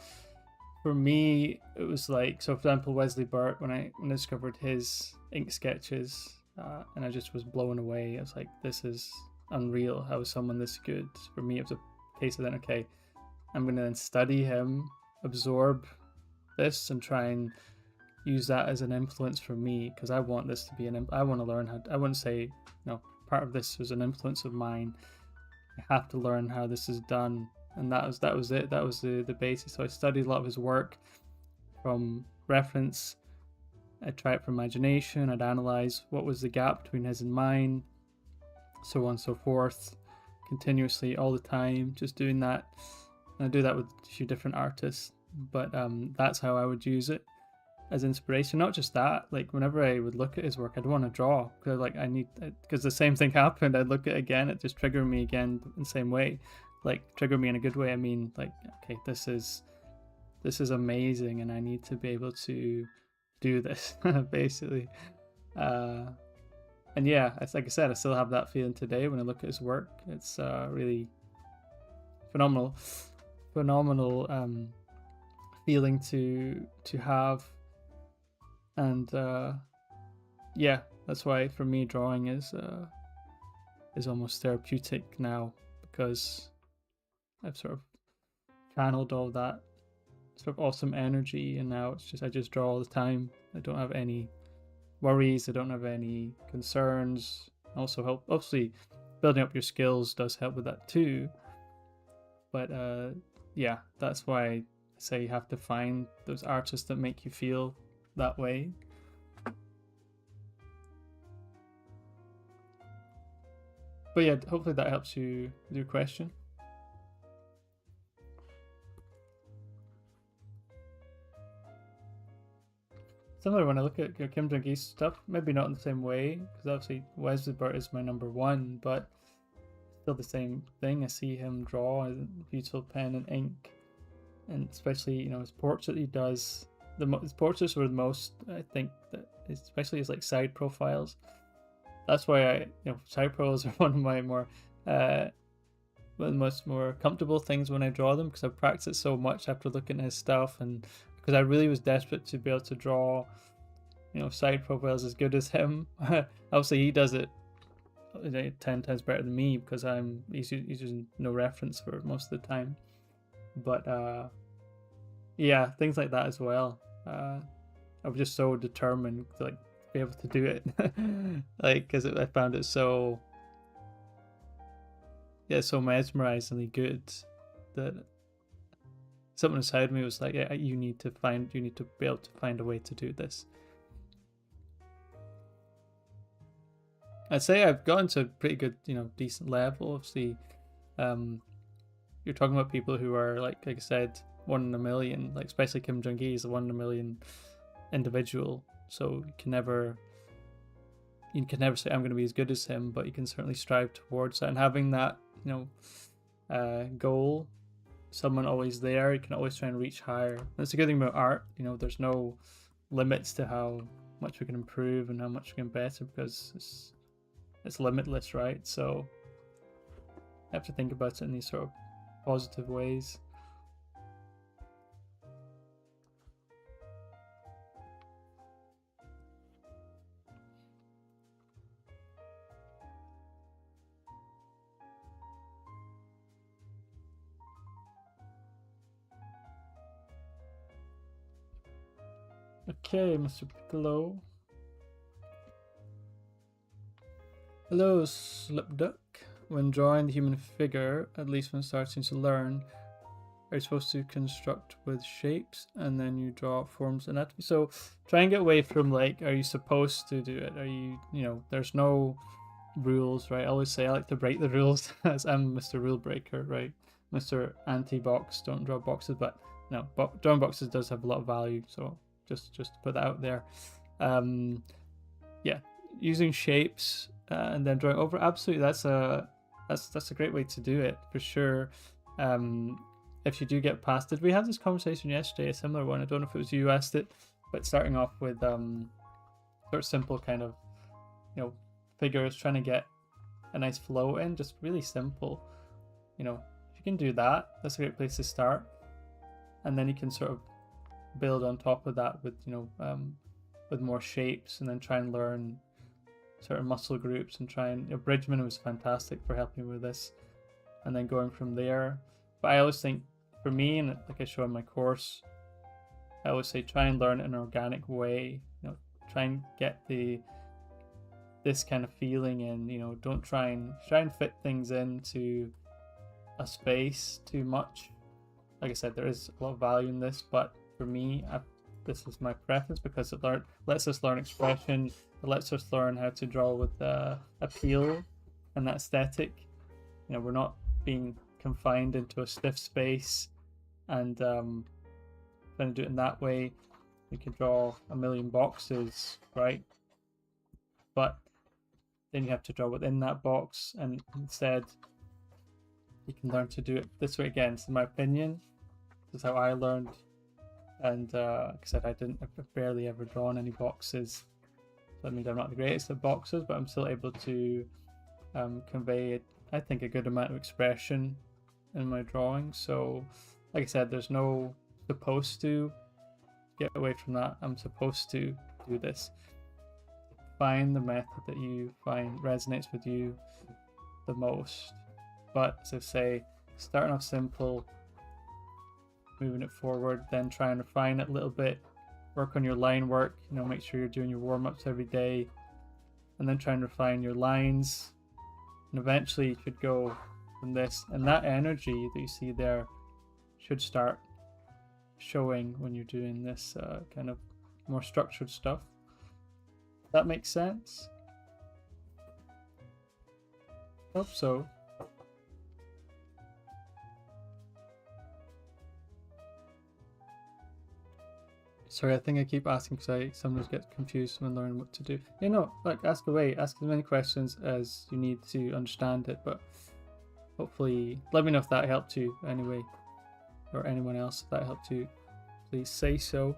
Speaker 1: for me, it was like, so for example, Wesley Burt, when I discovered his ink sketches, and I just was blown away. I was like, this is unreal. How is someone this good? For me, it was a case of then, okay, I'm going to then study him, absorb this, and try and use that as an influence for me, because I want this to be I want to learn how. I wouldn't say, no, part of this was an influence of mine. I have to learn how this is done, and that was it. That was the basis. So I studied a lot of his work from reference. I'd try it from imagination, I'd analyze what was the gap between his and mine, so on and so forth, continuously, all the time, just doing that. And I do that with a few different artists, but that's how I would use it as inspiration. Not just that, like whenever I would look at his work, I'd want to draw, because like because the same thing happened. I'd look at it again, it just triggered me again in the same way. Like trigger me in a good way, I mean like, okay, this is amazing and I need to be able to do this basically. And yeah, it's like I said, I still have that feeling today when I look at his work. It's really phenomenal feeling to have. And yeah, that's why for me drawing is almost therapeutic now, because I've sort of channeled all that sort of awesome energy, and now it's just I just draw all the time. I don't have any worries, I don't have any concerns. Also help, obviously building up your skills does help with that too, but yeah, that's why I say you have to find those artists that make you feel that way. But yeah, hopefully that helps you with your question. Similar when I look at Kim Jong-gi's stuff, maybe not in the same way, because obviously Wesley Burt is my number one, but still the same thing. I see him draw a beautiful pen and ink, and especially his portrait he does. His portraits were the most, I think, that especially his like side profiles. That's why side profiles are one of my more one of the more comfortable things when I draw them, because I've practiced so much after looking at his stuff and because I really was desperate to be able to draw, you know, side profiles as good as him. Obviously, he does it 10 times better than me because he's using no reference for most of the time. But yeah, things like that as well. I was just so determined to like be able to do it, like because I found it so so mesmerizingly good that something inside me was like, yeah, you need to be able to find a way to do this. I'd say I've gotten to a pretty good, you know, decent level. Obviously, you're talking about people who are like I said, 1 in a million. Like especially Kim Jong-gi is a 1 in a million individual. So you can never say I'm going to be as good as him, but you can certainly strive towards that. And having that, you know, goal, someone always there, you can always try and reach higher. That's a good thing about art. You know, there's no limits to how much we can improve and how much we can better because it's limitless, right? So you have to think about it in these sort of positive ways. Okay, Mr. Piccolo. Hello, Slipduck. When drawing the human figure, at least when starting to learn, are you supposed to construct with shapes and then you draw forms anatomy? So try and get away from like, are you supposed to do it? Are you know, there's no rules, right? I always say I like to break the rules as I'm Mr. Rule Breaker, right? Mr. Anti-box, don't draw boxes, but no, drawing boxes does have a lot of value, so just to put that out there. Yeah, using shapes and then drawing over, absolutely, that's a great way to do it for sure. If you do get past it, we had this conversation yesterday, a similar one. I don't know if it was you who asked it, but starting off with sort of simple kind of, you know, figures, trying to get a nice flow in, just really simple. You know, if you can do that, that's a great place to start, and then you can sort of build on top of that with, you know, with more shapes, and then try and learn certain muscle groups and try and, you know, Bridgman was fantastic for helping me with this, and then going from there. But I always think for me, and like I show in my course, I always say try and learn in an organic way. You know, try and get this kind of feeling in. You know, don't try and fit things into a space too much. Like I said, there is a lot of value in this, but for me, this is my preference because it lets us learn expression. It lets us learn how to draw with appeal and that aesthetic. You know, we're not being confined into a stiff space and trying to do it in that way. We could draw a million boxes, right? But then you have to draw within that box, and instead you can learn to do it this way again. So in my opinion, this is how I learned. And like I said, I've barely ever drawn any boxes. So that means I'm not the greatest at boxes, but I'm still able to convey, I think, a good amount of expression in my drawing. So like I said, there's no supposed to. Get away from that. I'm supposed to do this. Find the method that you find resonates with you the most. But as I say, starting off simple, moving it forward, then try and refine it a little bit, work on your line work, you know, make sure you're doing your warm-ups every day, and then try and refine your lines, and eventually you should go from this, and that energy that you see there should start showing when you're doing this kind of more structured stuff. That makes sense? Hope so. Sorry, I think I keep asking because I sometimes get confused when learning what to do. You know, like, ask away, ask as many questions as you need to understand it, but hopefully, let me know if that helped you anyway, or anyone else if that helped you. Please say so.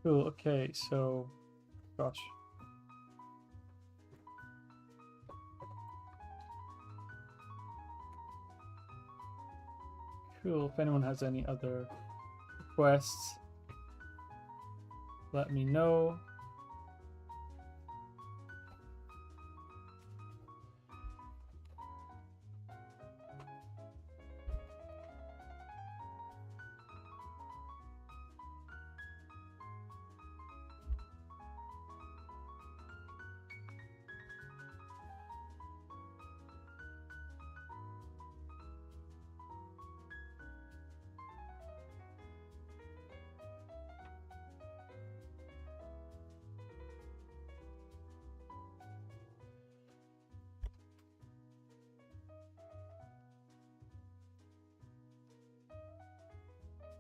Speaker 1: Cool, okay, so gosh. Cool, if anyone has any other requests, let me know.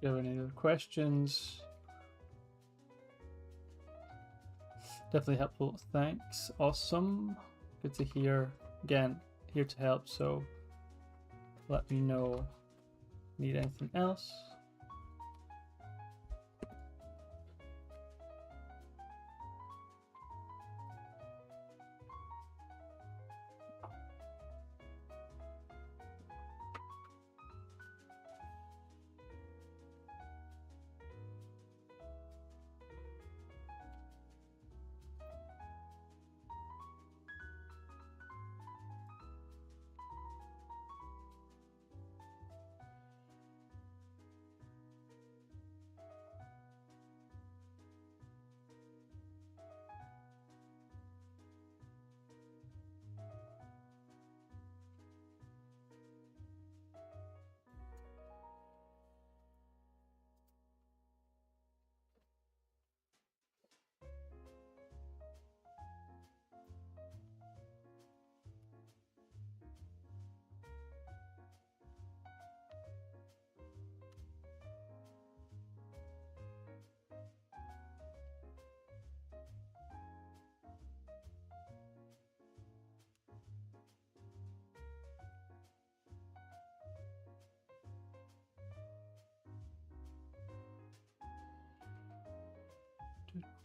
Speaker 1: If you have any other questions, definitely helpful. Thanks. Awesome. Good to hear. Again, here to help, so let me know. Need anything else?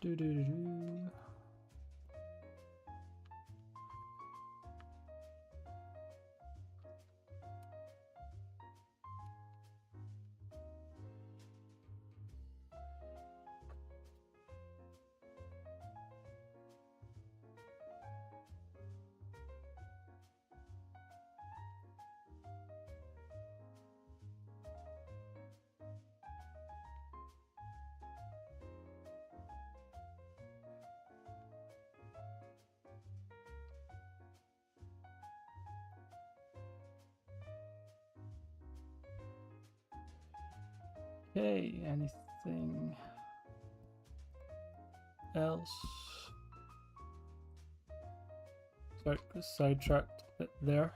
Speaker 1: Do. Okay, anything else? Sorry, sidetracked a bit there.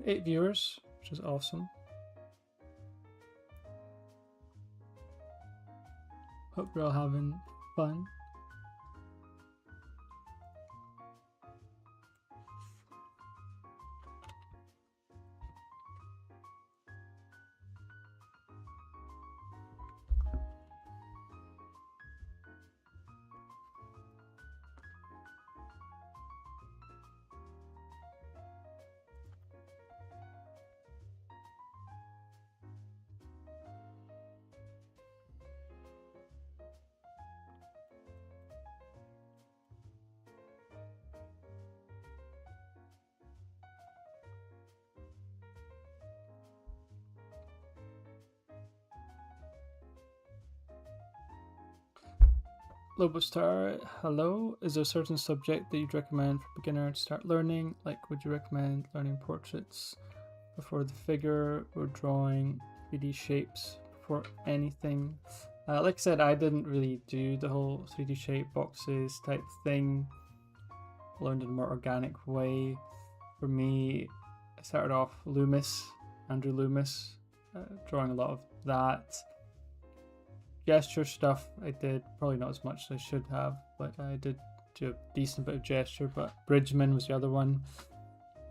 Speaker 1: Eight viewers, which is awesome. Hope you're all having fun. Lobostar, hello. Is there a certain subject that you'd recommend for beginner to start learning? Like, would you recommend learning portraits before the figure, or drawing 3D shapes before anything? Like I said, I didn't really do the whole 3D shape boxes type thing. Learned in a more organic way. For me, I started off Andrew Loomis, drawing a lot of that. Gesture stuff I did, probably not as much as I should have, but I did do a decent bit of gesture, but Bridgman was the other one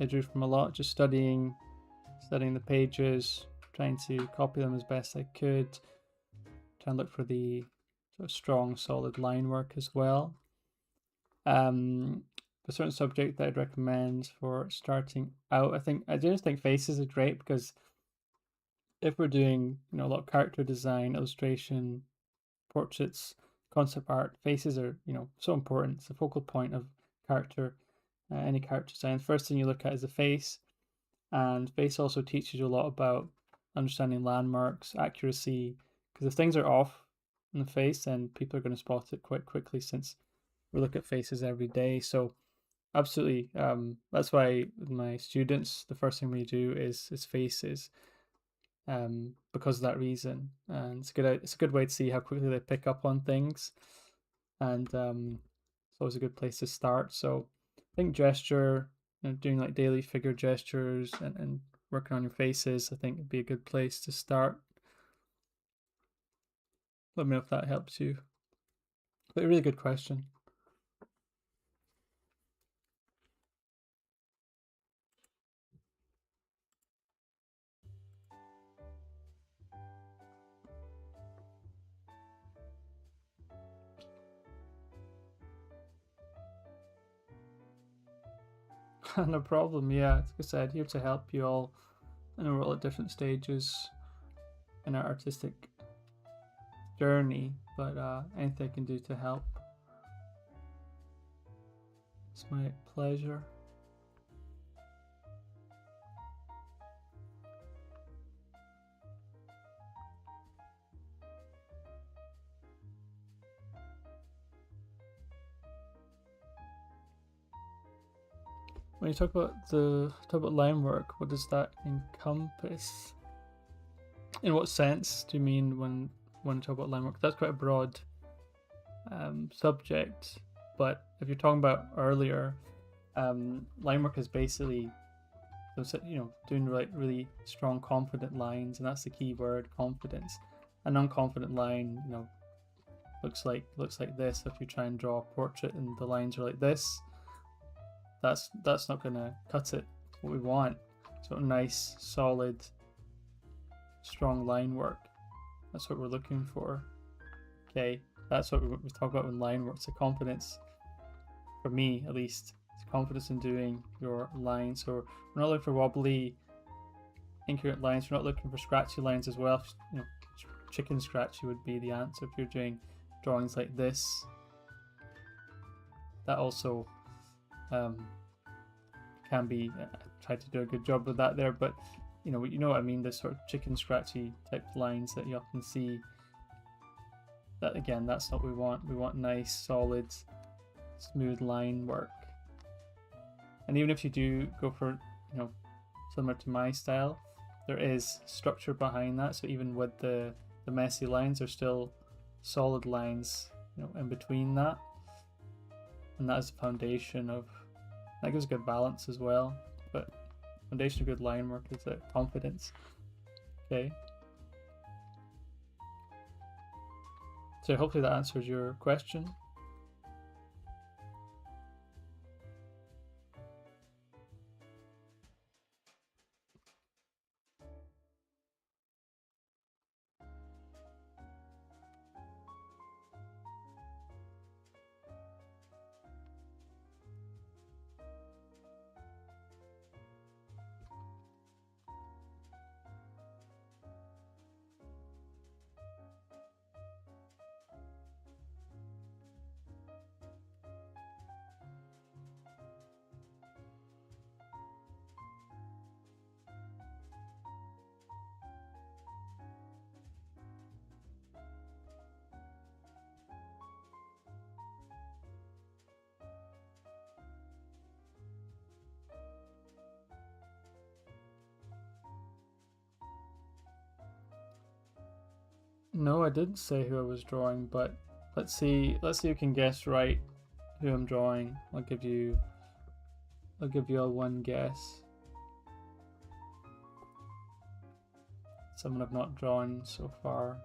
Speaker 1: I drew from a lot, just studying the pages, trying to copy them as best I could, trying to look for the sort of strong, solid line work as well. A certain subject that I'd recommend for starting out, I just think faces are great, because if we're doing a lot of character design, illustration, portraits, concept art, faces are so important. It's the focal point of character, any character design. First thing you look at is the face, and face also teaches you a lot about understanding landmarks, accuracy, because if things are off in the face, then people are going to spot it quite quickly, since we look at faces every day. So absolutely, that's why with my students, the first thing we do is faces, because of that reason. And it's a good way to see how quickly they pick up on things, and it's always a good place to start. So I think gesture, doing like daily figure gestures and working on your faces, I think would be a good place to start. Let me know if that helps you. But a really good question. No problem. Yeah, like I said, here to help you all. I know we're all at different stages in our artistic journey, but anything I can do to help, it's my pleasure. When you talk about line work, what does that encompass? In what sense do you mean when you talk about line work? That's quite a broad subject, but if you're talking about earlier, line work is basically doing really strong, confident lines, and that's the key word, confidence. An unconfident line, looks like this. If you try and draw a portrait and the lines are like this, that's not gonna cut it. What we want, sort of nice, solid, strong line work. That's what we're looking for. Okay, that's what we talk about when line work. It's a confidence, for me at least. It's confidence in doing your lines. So we're not looking for wobbly, incoherent lines. We're not looking for scratchy lines as well. Chicken scratchy would be the answer if you're doing drawings like this. That also can be, try to do a good job with that there, but you know what I mean, the sort of chicken scratchy type lines that you often see. That again, that's not what we want. We want nice, solid, smooth line work. And even if you do go for similar to my style, there is structure behind that. So even with the messy lines, there's still solid lines in between that, and that is the foundation of that. Gives a good balance as well, but foundation of good line work is confidence. Okay, so hopefully that answers your question. No, I didn't say who I was drawing, but let's see who can guess right who I'm drawing. I'll give you all one guess. Someone I've not drawn so far.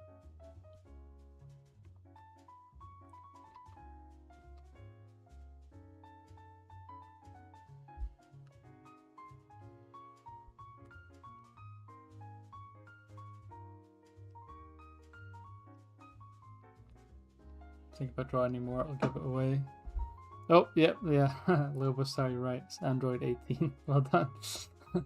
Speaker 1: think if I draw any more, I'll give it away. Oh, yeah. Lobosar, you're right. It's Android 18. Well done. Do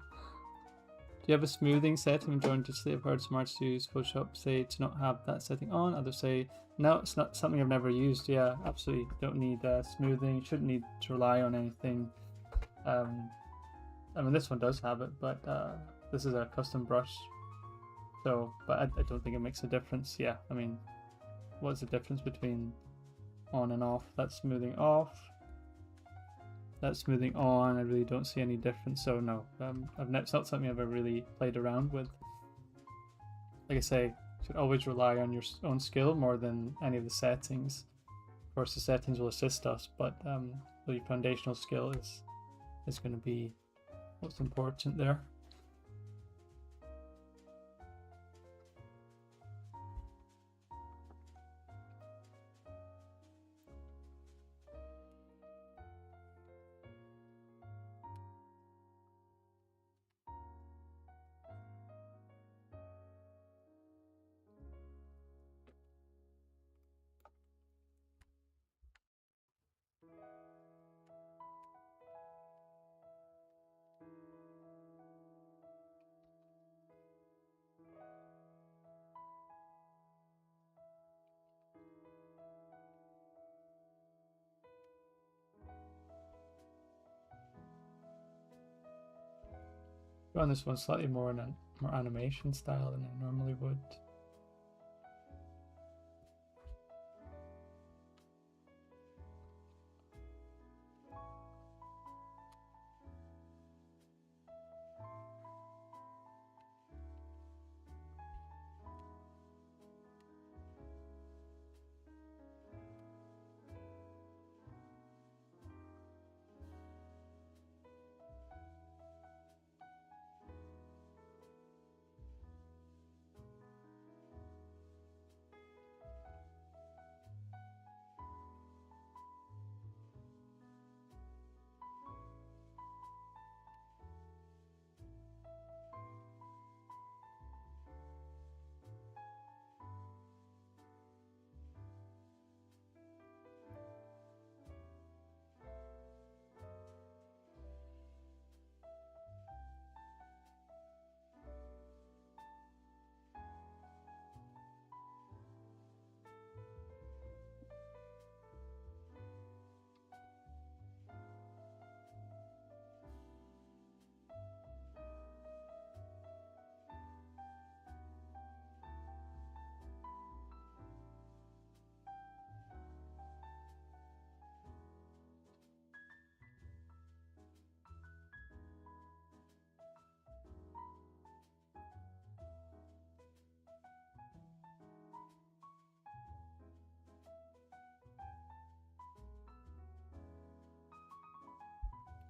Speaker 1: you have a smoothing setting? Majority I've heard some artists use Photoshop say to not have that setting on. Others say, no, it's not something I've never used. Yeah, absolutely. Don't need smoothing. You shouldn't need to rely on anything. I mean, this one does have it, but this is a custom brush. So, but I don't think it makes a difference. Yeah, I mean, what's the difference between on and off? That's smoothing off. That's smoothing on. I really don't see any difference. So no, it's not something I've ever really played around with. Like I say, you should always rely on your own skill more than any of the settings. Of course, the settings will assist us, but the foundational skill is going to be what's important there. On this one, slightly more animation style than I normally would.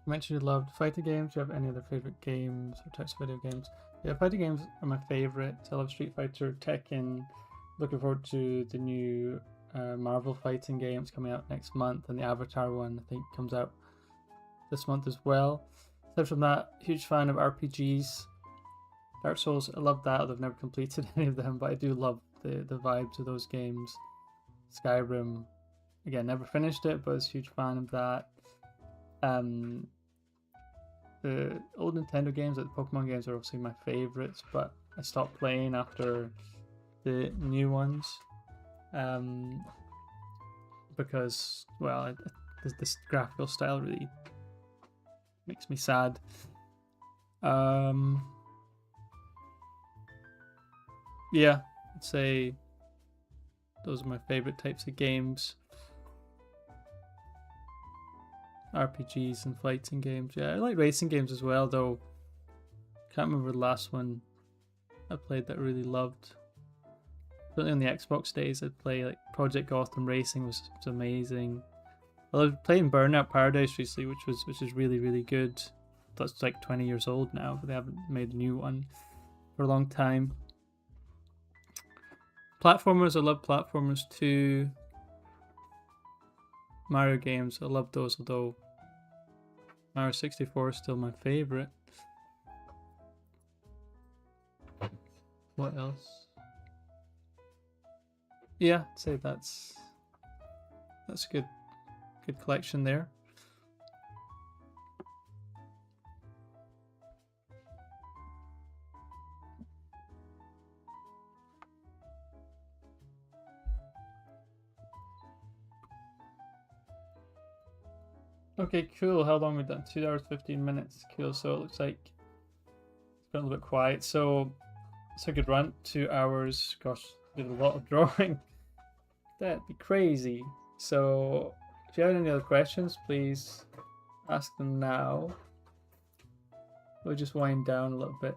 Speaker 1: You mentioned you loved fighting games. Do you have any other favorite games or types of video games? Yeah, fighting games are my favorite. I love Street Fighter, Tekken. Looking forward to the new Marvel fighting games coming out next month, and the Avatar one I think comes out this month as well. Aside from that, huge fan of RPGs. Dark Souls, I love that. I've never completed any of them, but I do love the vibes of those games. Skyrim, again, never finished it, but I was a huge fan of that. The old Nintendo games, like the Pokemon games, are obviously my favorites, but I stopped playing after the new ones because, well, this graphical style really makes me sad. Yeah, I'd say those are my favorite types of games. RPGs and fighting games. Yeah, I like racing games as well, though. Can't remember the last one I played that I really loved. Certainly on the Xbox days, I'd play like Project Gotham Racing was amazing. I loved playing Burnout Paradise recently, which is really, really good. That's like 20 years old now, but they haven't made a new one for a long time. Platformers, I love platformers too. Mario games, I love those, although Mario 64 is still my favorite. What else? Yeah, I'd say that's That's a good collection there. Okay, cool. How long have we done? 2 hours 15 minutes. Cool. So it looks like it's been a little bit quiet. So it's a good run. 2 hours. Gosh, did a lot of drawing. That'd be crazy. So if you have any other questions, please ask them now. We'll just wind down a little bit.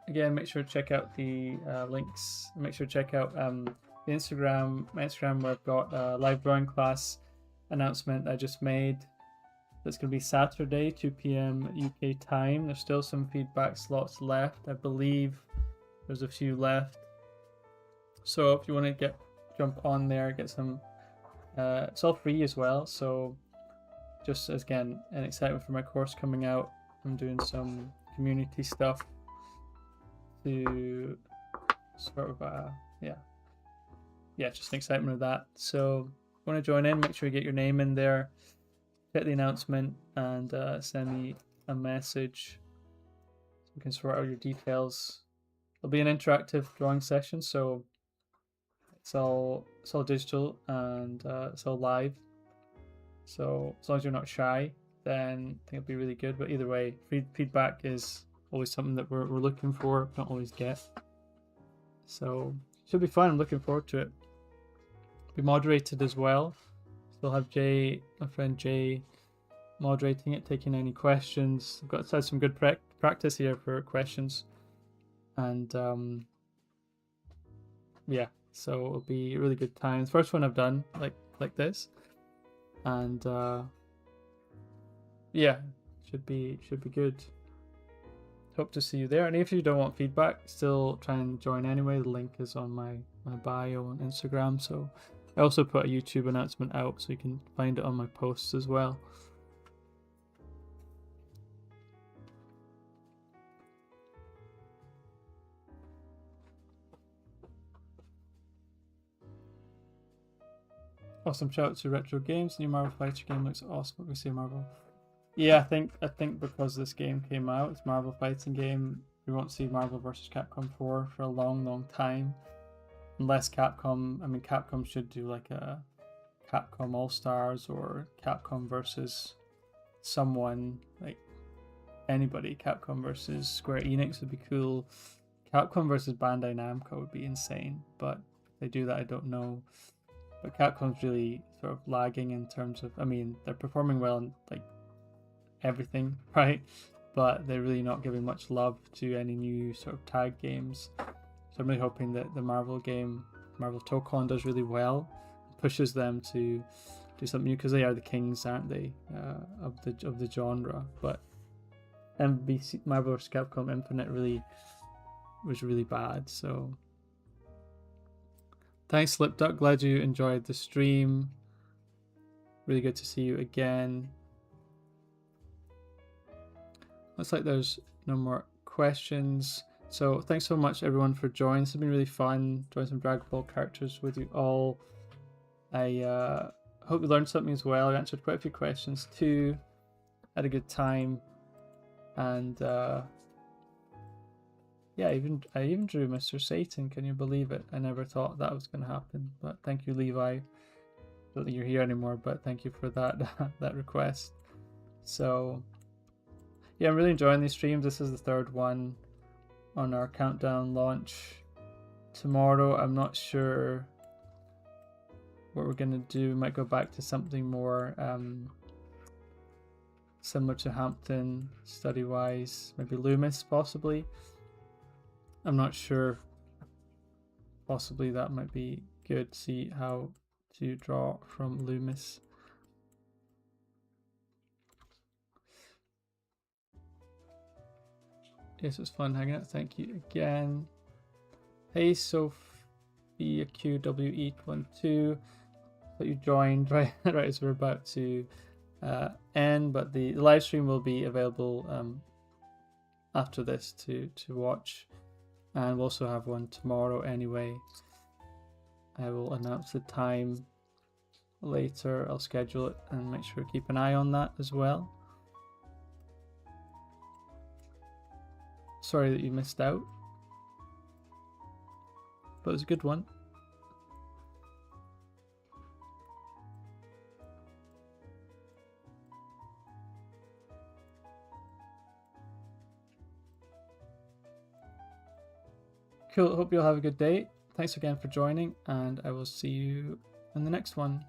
Speaker 1: Again, make sure to check out the links. Make sure to check out the Instagram, my Instagram, where I've got a live drawing class announcement I just made. That's going to be Saturday, 2 p.m. UK time. There's still some feedback slots left. I believe there's a few left. So if you want to jump on there, get some, it's all free as well. So just as, again, an excitement for my course coming out. I'm doing some community stuff to sort of, just an excitement of that. So if you want to join in, make sure you get your name in there, hit the announcement, and send me a message so we can sort out your details. It'll be an interactive drawing session, so it's all digital and it's all live. So as long as you're not shy, then I think it'll be really good. But either way, feedback is always something that we're looking for, don't always get. So should be fun. I'm looking forward to it. Be moderated as well. Still have Jay, my friend Jay, moderating it, taking any questions. I've got to have some good practice here for questions, and yeah, so it'll be a really good time. The first one I've done like this, and yeah, should be good. Hope to see you there. And if you don't want feedback, still try and join anyway. The link is on my bio on Instagram. So I also put a YouTube announcement out, so you can find it on my posts as well. Awesome. Shout out to Retro Games. New Marvel Fighter game looks awesome. What we say, Marvel? Yeah, I think because this game came out, it's Marvel fighting game, we won't see Marvel vs. Capcom 4 for a long time. Unless Capcom should do like a Capcom All-Stars or Capcom versus someone, like anybody. Capcom versus Square Enix would be cool. Capcom versus Bandai Namco would be insane, but if they do that, I don't know. But Capcom's really sort of lagging in terms of, they're performing well in like everything, right? But they're really not giving much love to any new sort of tag games. So I'm really hoping that the Marvel game, Marvel Tokon, does really well, pushes them to do something new, because they are the kings, aren't they, of the genre. But MVC, Marvel vs. Capcom Infinite, was really bad. So thanks, Slipduck. Glad you enjoyed the stream. Really good to see you again. Looks like there's no more questions. So thanks so much everyone for joining. This has been really fun, joining some Dragon Ball characters with you all. I hope you learned something as well. I answered quite a few questions too. Had a good time. And yeah, I even drew Mr. Satan. Can you believe it? I never thought that was going to happen. But thank you, Levi. Don't think you're here anymore, but thank you for that that request. So yeah, I'm really enjoying these streams. This is the third one on our countdown launch. Tomorrow, I'm not sure what we're going to do. We might go back to something more similar to Hampton, study-wise. Maybe Loomis, possibly. I'm not sure. Possibly that might be good. See how to draw from Loomis. Yes, it was fun hanging out. Thank you again. Hey, Sophia QWE12. That you joined right as we're about to end, but the live stream will be available after this to watch, and we'll also have one tomorrow anyway. I will announce the time later. I'll schedule it and make sure to keep an eye on that as well. Sorry that you missed out, but it was a good one. Cool, hope you'll have a good day. Thanks again for joining, and I will see you in the next one.